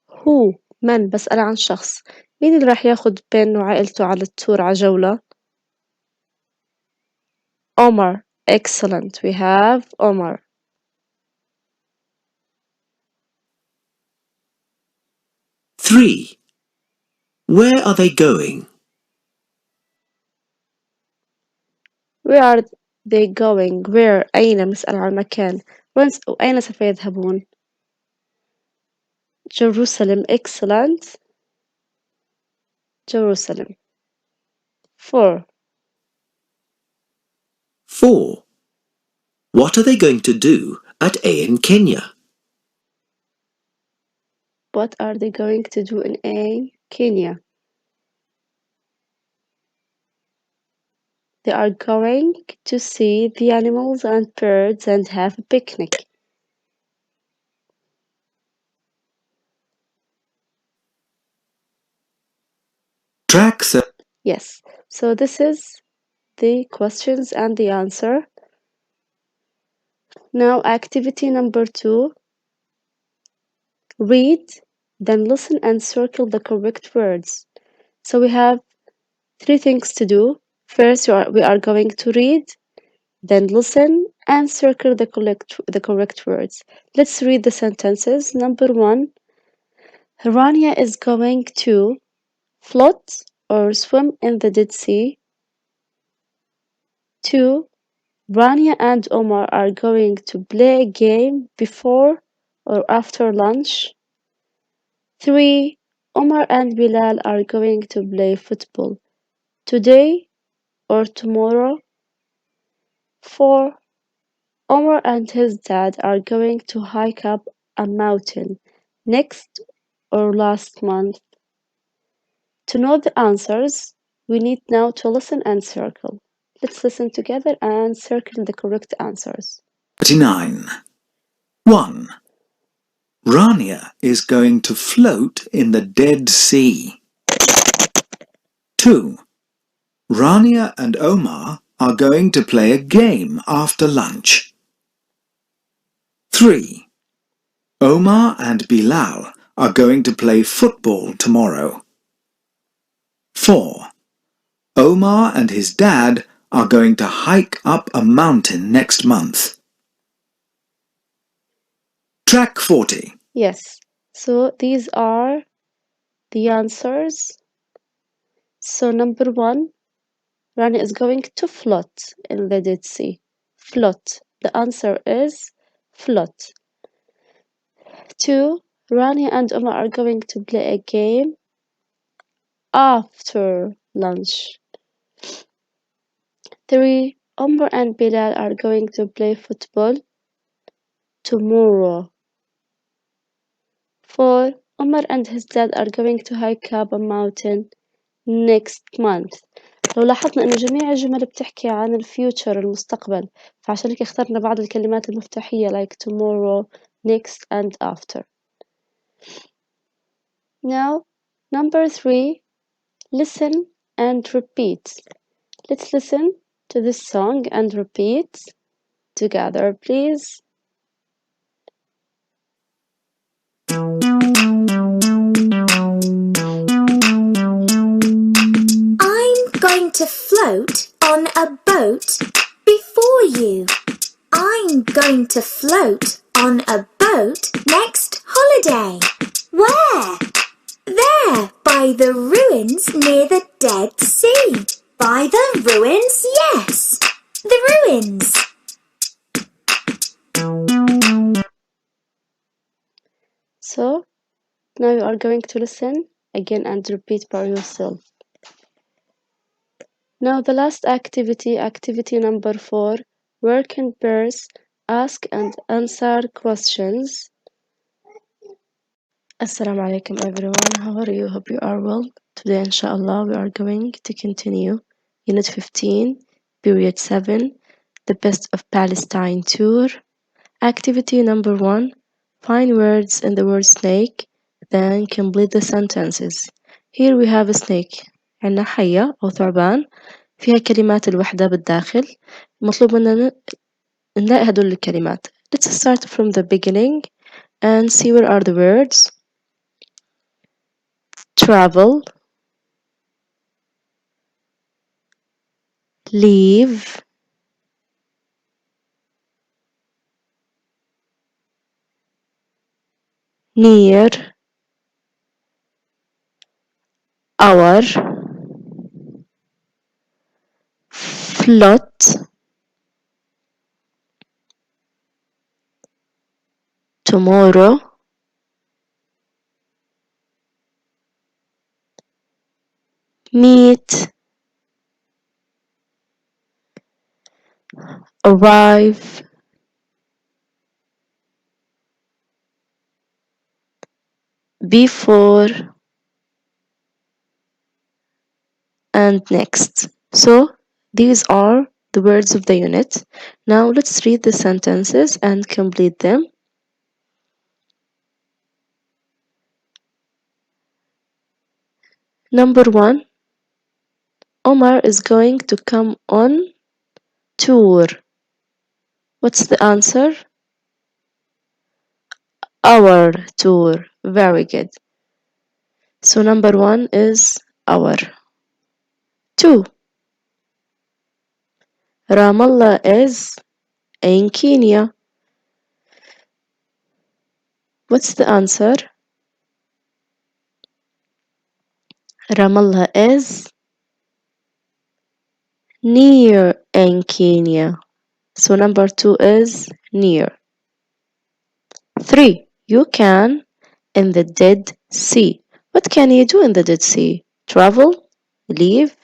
Who؟ من؟ بسأل عن شخص. مين اللي راح ياخد بن وعائلته على التور على جولة؟ Omar. Excellent. We have Omar. Three. Where are they going? Where are they going? Where؟ أين؟ نسأل عن المكان. أين سوف يذهبون؟ Jerusalem. Excellent. Jerusalem. 4. 4. What are they going to do at A in Kenya? What are they going to do in A, Kenya? They are going to see the animals and birds and have a picnic. Track Yes, so this is the questions and the answer. Now activity number 2. Read, then listen and circle the correct words. So we have 3 things to do. First, we are going to read, then listen and circle the correct words. Let's read the sentences. Number 1. Rania is going to float or swim in the Dead Sea. 2. Rania and Omar are going to play a game before or after lunch. 3. Omar and Bilal are going to play football today or tomorrow. 4. Omar and his dad are going to hike up a mountain next or last month. To know the answers, we need now to listen and circle. Let's listen together and circle the correct answers. 39. 1. Rania is going to float in the Dead Sea. 2. Rania and Omar are going to play a game after lunch. 3. Omar and Bilal are going to play football tomorrow. 4. Omar and his dad are going to hike up a mountain next month. Track 40. Yes, so these are the answers. So number 1, Rania is going to float in the Dead Sea. Float. The answer is float. 2. Rania and Omar are going to play a game after lunch. 3. Omar and Bilal are going to play football tomorrow. 4. Omar and his dad are going to hike up a mountain next month. لو لاحظنا إنه جميع الجمل بتحكي عن الفيوتشر المستقبل، فعشان هيك اخترنا بعض الكلمات المفتاحية like tomorrow, next and after. Now, number 3, listen and repeat. Let's listen to this song and repeat together, please. I'm going to float on a boat before you. I'm going to float on a boat next holiday. Where? There, by the ruins near the Dead Sea. By the ruins, yes. The ruins. So, now you are going to listen again and repeat by yourself. Now the last activity, activity number 4, work in pairs, ask and answer questions. Assalamu alaikum everyone, how are you? Hope you are well. Today inshallah we are going to continue Unit 15, Period 7, The Best of Palestine Tour. Activity number 1, find words in the word snake, then complete the sentences. Here we have a snake. عنا حية أو ثعبان فيها كلمات الوحدة بالداخل. مطلوب مننا نلاقي هدول الكلمات. let's start from the beginning and see where are the words. Travel, leave, near, hour, float, tomorrow, meet, arrive, before, and next. So these are the words of the unit. Now let's read the sentences and complete them. Number 1, Omar is going to come on tour. What's the answer? Our tour. Very good. So number 1 is our. 2, Ramallah is in Kenya. What's the answer? Ramallah is near in Kenya. So number 2 is near. 3, you can in the Dead Sea. What can you do in the Dead Sea? Travel, leave,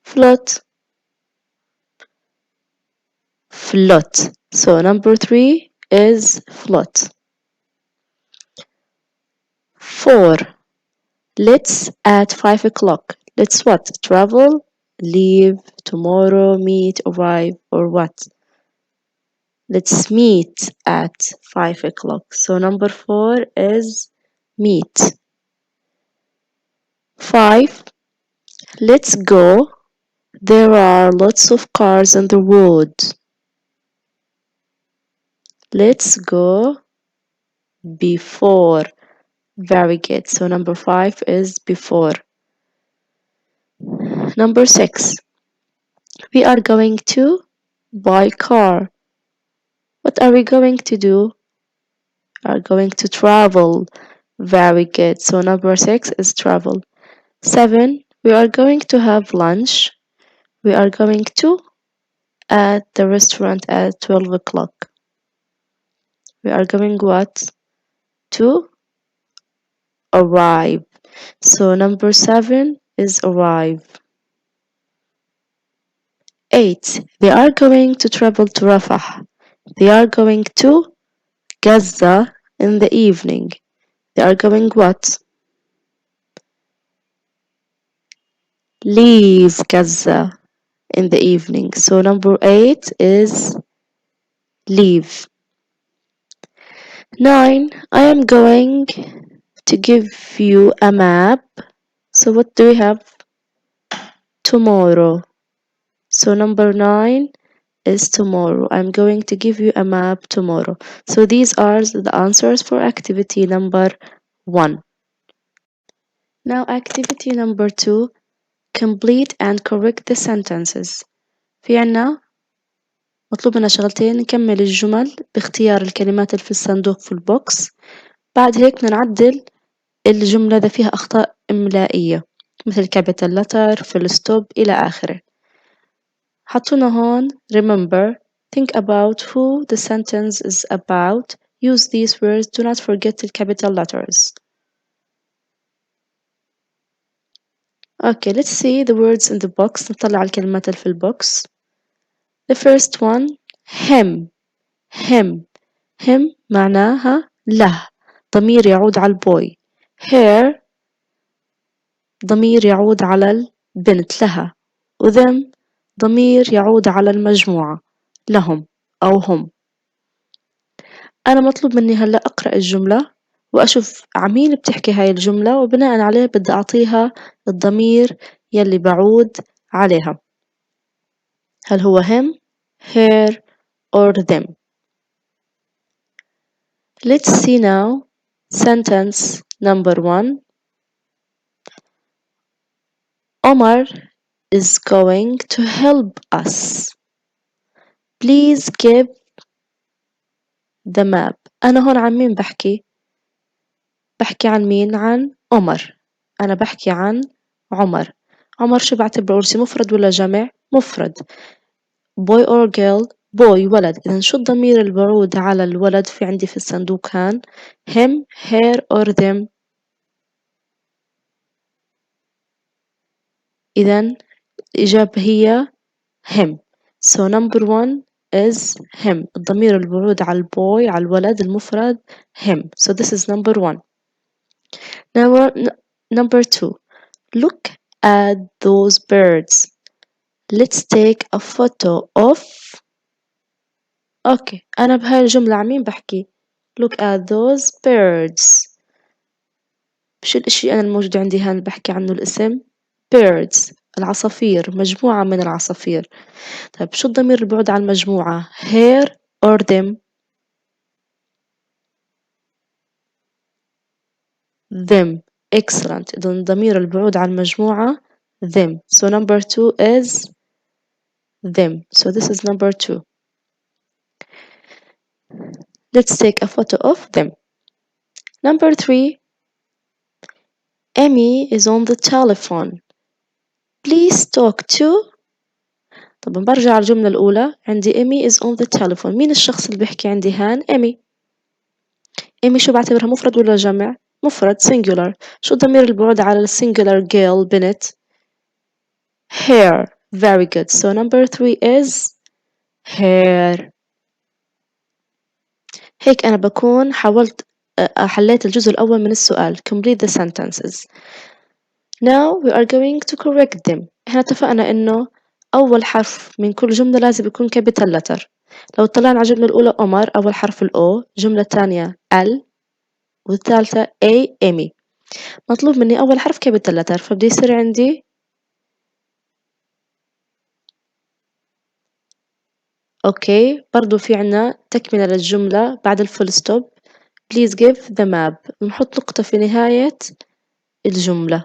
float. Float. So number 3 is float. 4, let's at 5 o'clock. Let's what? Travel, leave, tomorrow, meet, arrive, or what? Let's meet at 5 o'clock. So number 4 is meet. 5, let's go. There are lots of cars on the road. Let's go before. Very good. So number 5 is before. Number 6, we are going to buy car. What are we going to do? We are going to travel. Very good. So number 6 is travel. 7, we are going to have lunch. We are going to at the restaurant at 12 o'clock. We are going what? To arrive. So number 7 is arrive. 8, they are going to travel to Rafah. They are going to Gaza in the evening. They are going what? Leave Gaza in the evening. So number 8 is leave. 9, I am going to give you a map. So what do we have? Tomorrow. So number 9 is tomorrow. I'm going to give you a map tomorrow. So these are the answers for activity number 1. Now activity number 2, complete and correct the sentences. في عنا مطلوب منا شغلتين، نكمل الجمل باختيار الكلمات اللي في الصندوق في البوكس. بعد هيك بدنا نعدل الجملة إذا فيها أخطاء إملائية مثل capital letter full stop إلى آخره. حطونا هون remember, think about who the sentence is about, use these words, do not forget the capital letters. Okay, let's see the words in the box. نطلع على الكلمات اللي في البوكس. The first one, him. him معناها له، ضمير يعود على البوي. her ضمير يعود على البنت لها، وthem ضمير يعود على المجموعة لهم أو هم. أنا مطلوب مني هلأ أقرأ الجملة وأشوف عمين بتحكي هاي الجملة، وبناء عليه بدي أعطيها الضمير يلي بعود عليها، هل هو him, her or them. Let's see now sentence number 1. Omar is going to help us. Please give the map. أنا هون عن مين بحكي؟ بحكي عن مين؟ عن عمر. أنا بحكي عن عمر. عمر شو بعتبره أرسي مفرد ولا جمع؟ مفرد. boy or girl؟ boy ولد. إذن شو الضمير البعود على الولد في عندي في الصندوق هان؟ him, her or them. إذن الإجابة هي him. So number 1 is him. الضمير البعود على البوي على الولد المفرد him. So this is number 1. Number 2. Look at those birds. Let's take a photo of. Okay, أنا بهاي الجملة عن مين بحكي؟ Look at those birds. شو الإشي أنا الموجود عندي هان بحكي عنه الاسم؟ birds. العصافير، مجموعة من العصافير. طيب شو الضمير البعود على المجموعة؟ her or them؟ them. Excellent. إذن الضمير البعود على المجموعة them. So number 2 is them. So this is number 2. Let's take a photo of them. Number 3. Amy is on the telephone. Please talk to. طبعا برجع على الجملة الأولى عندي Amy is on the telephone. مين الشخص اللي بيحكي عندي هان؟ Amy. Amy شو بعتبرها مفرد ولا جمع؟ مفرد singular. شو الضمير البعود على singular girl بنت؟ her. Very good. So number 3 is her. هيك أنا بكون حليت الجزء الأول من السؤال. Complete the sentences. Now we are going to correct them. احنا اتفقنا إنه أول حرف من كل جملة لازم يكون capital letter. لو طلعنا على الجملة الأولى عمر أول حرف الأو، الجملة الثانية ال، والثالثة A Amy. مطلوب مني أول حرف capital letter فبدي يصير عندي أوكي. برضو في عنا تكملة للجملة بعد الفول ستوب. Please give the map. نحط نقطة في نهاية الجملة.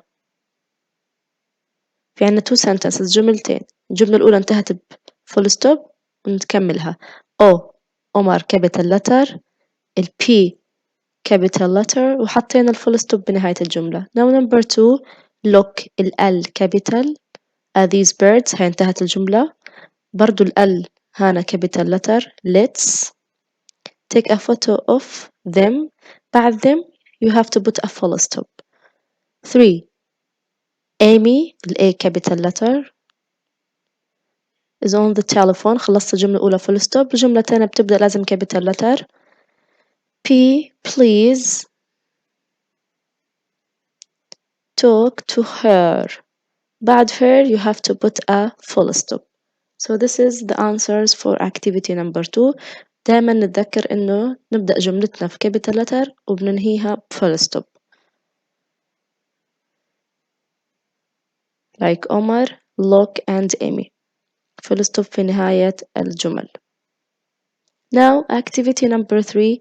في عنا two sentences جملتين. الجملة الأولى انتهت بفول ستوب ونكملها. O عمر capital letter، ال P capital letter وحطينا الفول ستوب بنهاية الجملة. Now number 2. look ال capital these birds. هاي انتهت الجملة. برضو ال هانا capital letter. let's take a photo of them. بعد them you have to put a full stop. 3. Amy ال A capital letter is on the telephone. خلصت الجملة الأولى full stop. الجملة الثانية بتبدأ لازم capital letter. P please talk to her. بعد her you have to put a full stop. So this is the answers for activity number 2. دائما نتذكر إنه نبدأ جملتنا في capital letter وبننهيها full stop. like Omar, look and Amy. full stop في نهاية الجمل. Now activity number 3.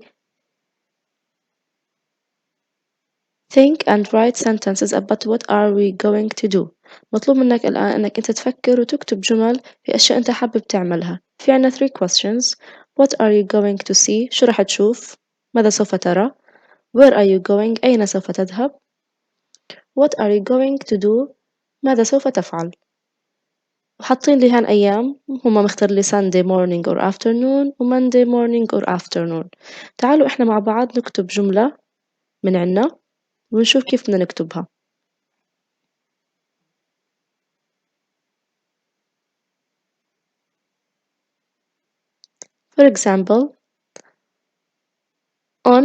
Think and write sentences about what are we going to do. مطلوب منك الآن أنك أنت تفكر وتكتب جمل في أشياء أنت حابب تعملها. في عنا 3 questions. What are you going to see؟ شو راح تشوف؟ ماذا سوف ترى؟ Where are you going؟ أين سوف تذهب؟ What are you going to do؟ ماذا سوف تفعل؟ وحاطين لي هان أيام هما مختار لي Sunday morning or afternoon و Monday morning or afternoon. تعالوا إحنا مع بعض نكتب جملة من عنا ونشوف كيف بدنا نكتبها. For example, on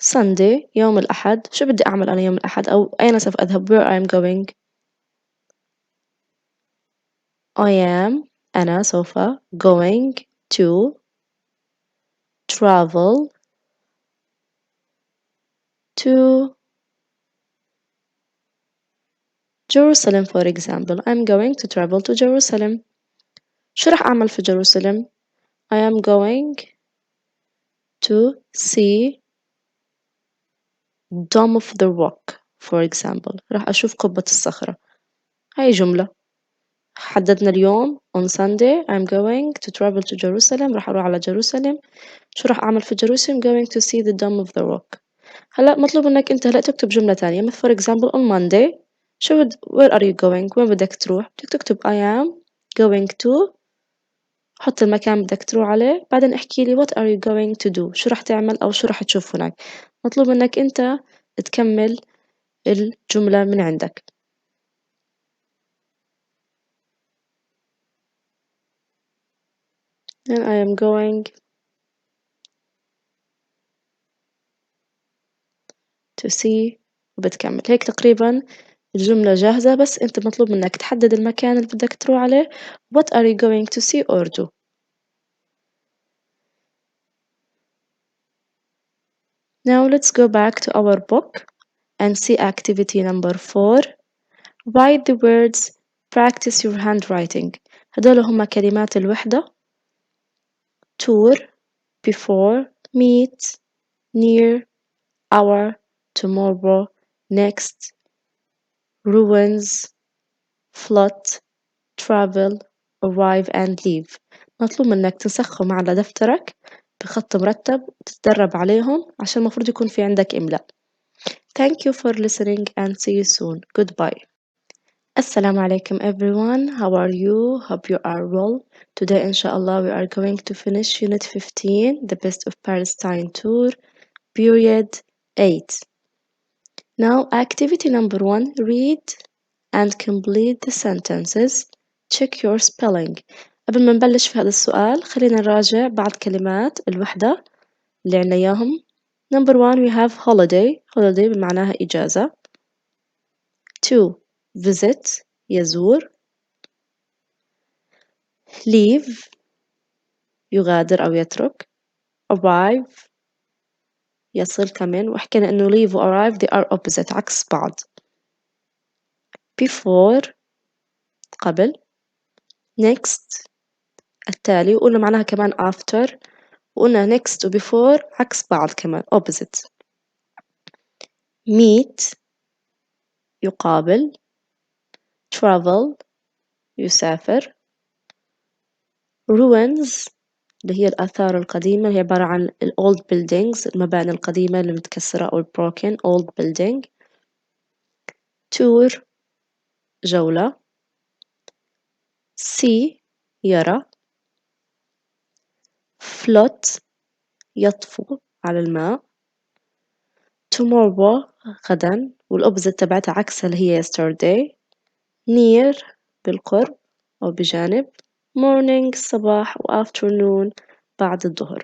Sunday يوم الأحد شو بدي أعمل أنا يوم الأحد أو أين سوف أذهب where I am going. I am أنا سوف going to travel to Jerusalem for example. I'm going to travel to Jerusalem. شو راح أعمل في Jerusalem? I am going to see dome of the rock for example راح أشوف قبة الصخرة. هاي جملة. حددنا اليوم on Sunday I'm going to travel to Jerusalem. راح أروح على جيروسلم. شو راح أعمل في جيروسلم؟ going to see the dome of the rock. هلأ مطلوب منك أنت هلأ تكتب جملة تانية مثل for example on Monday where are you going؟ وين بدك تروح؟ بدك تكتب I am going to حط المكان بدك تروح عليه بعدين احكي لي what are you going to do؟ شو راح تعمل أو شو راح تشوف هناك. مطلوب منك أنت تكمل الجملة من عندك. and I am going to see وبتكمل. هيك تقريبا الجملة جاهزة بس أنت مطلوب منك تحدد المكان اللي بدك تروح عليه what are you going to see or do. Now let's go back to our book and see activity number 4. Write the words practice your handwriting. هدول هما كلمات الوحدة tour, before, meet, near, hour, tomorrow, next, ruins, flood, travel, arrive and leave. مطلوب منك تنسخهم على دفترك بخط مرتب وتتدرب عليهم عشان المفروض يكون في عندك إملاء. Thank you for listening and see you soon. Goodbye. Assalamu alaikum everyone. How are you? Hope you are well. Today inshallah we are going to finish unit 15, the best of Palestine tour, period 8. Now activity number 1, read and complete the sentences. Check your spelling. قبل ما نبلش في هذا السؤال خلينا نراجع بعض كلمات الوحدة اللي عنا إياهم. Number 1 we have holiday. holiday بمعناها إجازة. 2 visit يزور. leave يغادر أو يترك. arrive يصل كمان وحكينا إنه leave و arrive they are opposite عكس بعض. before قبل. next التالي وقلنا معناها كمان after وقلنا next و before عكس بعض كمان opposite. meet يقابل. travel يسافر. ruins اللي هي الآثار القديمة هي عبارة عن old buildings المباني القديمة اللي متكسرة أو broken old building. tour جولة. see يرى. float يطفو على الماء. tomorrow غدا والأوبزيت تبعتها عكسها اللي هي yesterday. near بالقرب أو بجانب. morning الصباح و afternoon بعد الظهر.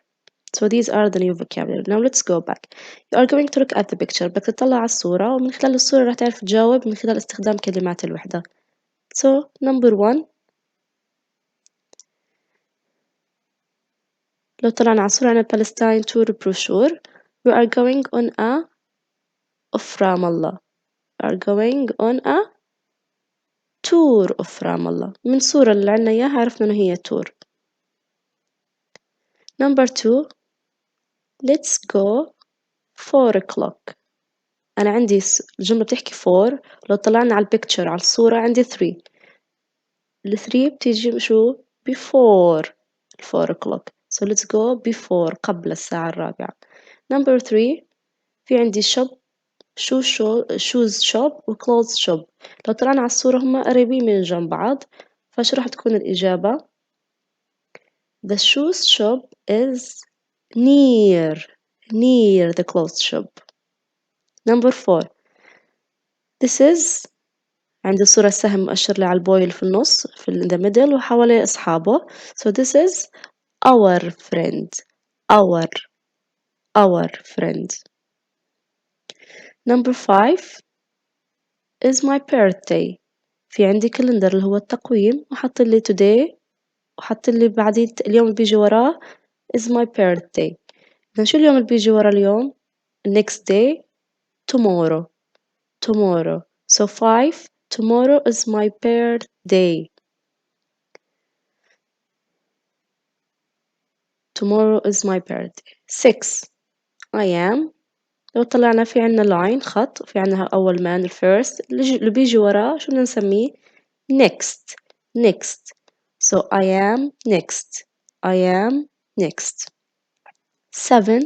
So these are the new vocabulary. Now let's go back. You are going to look at the picture. بدك تطلع على الصورة ومن خلال الصورة راح تعرف تجاوب من خلال استخدام كلمات الوحدة. So number 1 لو طلعنا على الصورة عن Palestine tour brochure. We are going on a of الله. We are going on a tour of الله. من الصورة اللي عنا إياها عرفنا إنه هي tour. Number 2 let's go 4 o'clock. أنا عندي الجملة بتحكي 4 لو طلعنا على البيكتشر على الصورة عندي 3. ال 3 بتيجي شو before 4 o'clock. So let's go before قبل الساعة 4. Number 3 في عندي shop shoes shop و clothes shop. لو طلعنا على الصورة هما قريبين من جنب بعض فشو راح تكون الإجابة؟ The shoes shop is near the clothes shop. Number 4 this is عند الصورة السهم مؤشر لي على البوي اللي في النص في in the middle وحواليه أصحابه. So this is our friend. our friend. Number 5 is my birthday. في عندي كالندر اللي هو التقويم وحط لي today وحط لي بعدين اليوم اللي بيجي وراه is my birthday. إذا شو اليوم اللي بيجي ورا اليوم؟ next day tomorrow. So 5 tomorrow is my birthday. Tomorrow is my birthday. 6 I am لو طلعنا في عنا line خط وفي عنا أول man الفيرست اللي بيجي وراه شو بدنا نسميه next next so I am next I am next 7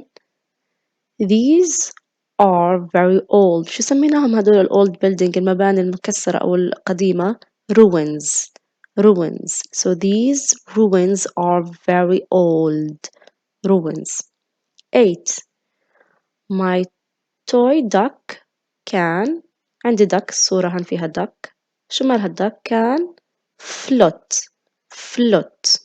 these are very old شو سميناهم هدول ال old building المباني المكسرة أو القديمة ruins ruins so these ruins are very old ruins 8 my toy duck can عندي duck الصورة هن فيها duck شو مالها duck can float float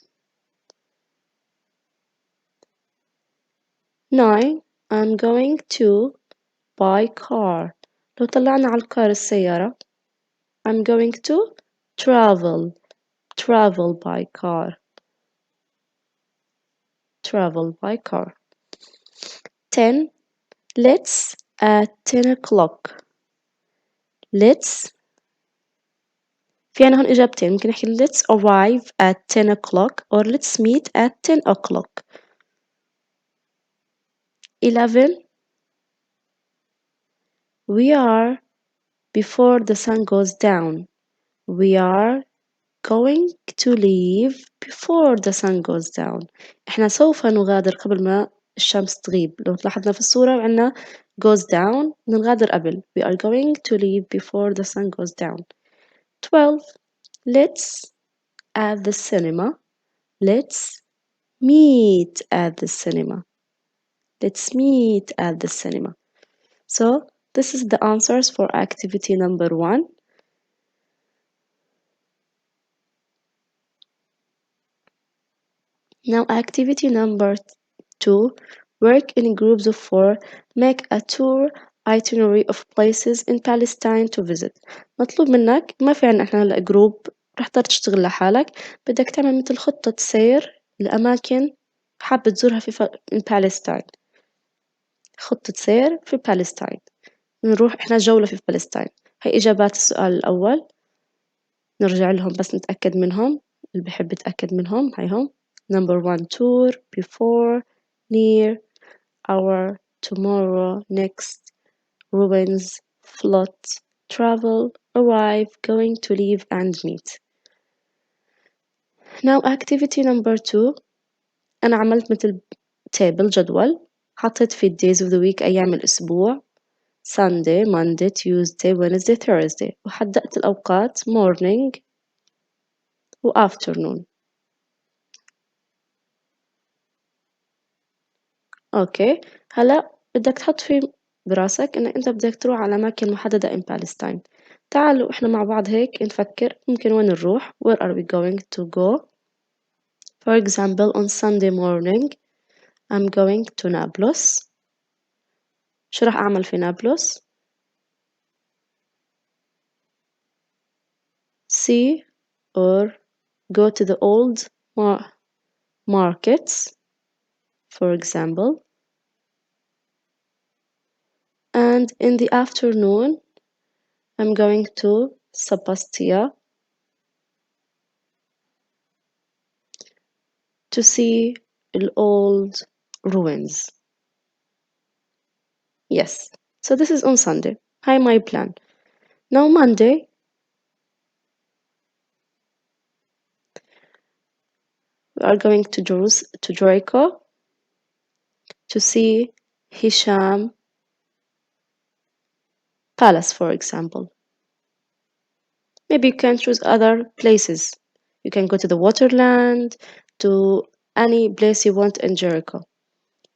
9 I'm going to buy car لو طلعنا على الكار السيارة I'm going to travel by car travel by car 10 let's at 10 o'clock let's في عنا هون إجابتين ممكن نحكي let's arrive at 10 o'clock or let's meet at 10 o'clock 11 we are before the sun goes down we are going to leave before the sun goes down إحنا سوف نغادر قبل ما الشمس تغيب لو لاحظنا في الصورة عنا goes down نغادر قبل we are going to leave before the sun goes down 12 let's at the cinema let's meet at the cinema let's meet at the cinema so this is the answers for activity number 1 now activity number 2 work in groups of 4 make a tour itinerary of places in Palestine to visit مطلوب منك ما في عنا احنا هلا جروب رح تقدر تشتغل لحالك بدك تعمل مثل خطة سير لأماكن حابة تزورها في Palestine خطة سير في Palestine نروح احنا جولة في فلسطين هاي إجابات السؤال الأول نرجع لهم بس نتأكد منهم اللي بحب يتأكد منهم هايهم number 1 tour before near our tomorrow next ruins float travel arrive going to leave and meet now activity number 2 أنا عملت مثل table جدول حطيت في days of the week أيام الأسبوع Sunday, Monday, Tuesday, Wednesday, Thursday وحددت الأوقات morning و afternoon أوكي هلأ بدك تحط في براسك إن أنت بدك تروح على أماكن محددة in Palestine تعالوا إحنا مع بعض هيك نفكر ممكن وين نروح where are we going to go for example on Sunday morning I'm going to Nablus شو راح أعمل في نابلس see or go to the old markets for example and in the afternoon I'm going to Sebastia to see the old ruins yes so this is on Sunday hi my plan now Monday we are going to Jericho to see Hisham Palace for example maybe you can choose other places you can go to the Waterland to any place you want in Jericho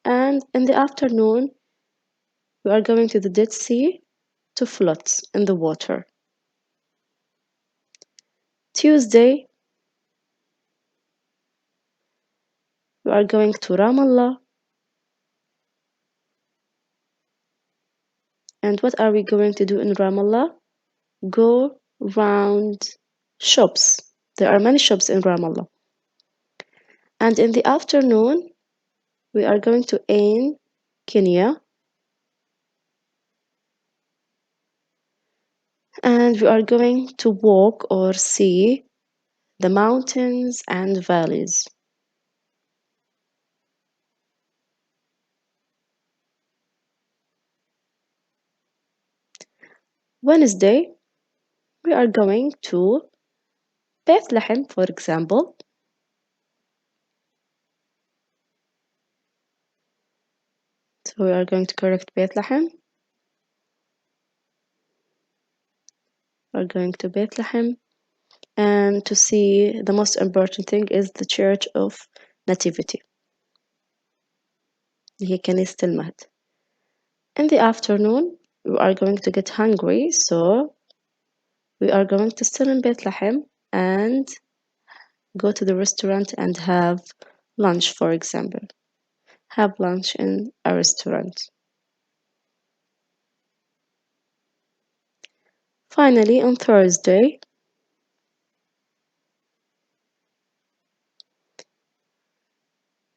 and in the afternoon we are going to the Dead Sea to float in the water Tuesday we are going to Ramallah and what are we going to do in Ramallah go round shops there are many shops in Ramallah and in the afternoon we are going to Ain Kenya and we are going to walk or see the mountains and valleys Wednesday, we are going to Bethlehem, for example. So we are going to correct Bethlehem. We're going to Bethlehem, and to see the most important thing is the Church of Nativity. هي كنيسة المهد. In the afternoon, we are going to get hungry, so we are going to still in Bethlehem and go to the restaurant and have lunch, for example. Have lunch in a restaurant. Finally, on Thursday,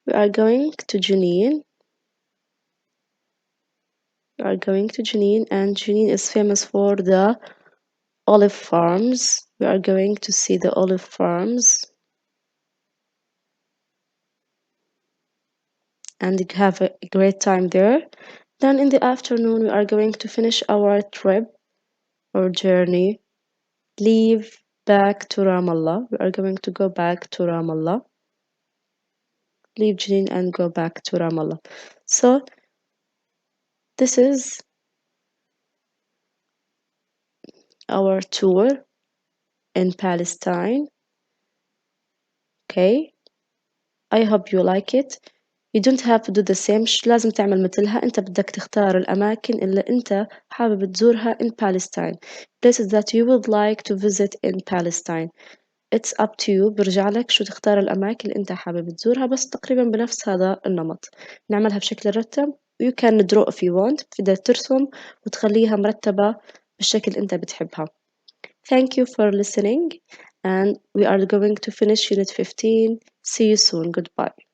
we are going to Jenin. We are going to Jenin, and Jenin is famous for the olive farms. We are going to see the olive farms and have a great time there. Then in the afternoon, we are going to finish our trip or journey, leave back to Ramallah. We are going to go back to Ramallah. Leave Jenin and go back to Ramallah. So this is our tour in Palestine. Okay, I hope you like it. You don't have to do the same. مش لازم تعمل مثلها. أنت بدك تختار الأماكن اللي أنت حابب تزورها in Palestine. Places that you would like to visit in Palestine. It's up to you. برجع لك شو تختار الأماكن اللي أنت حابب تزورها، بس تقريبا بنفس هذا النمط. نعملها بشكل مرتب. You can draw if you want. تقدر ترسم وتخليها مرتبة بالشكل أنت بتحبها. Thank you for listening, and we are going to finish Unit 15. See you soon. Goodbye.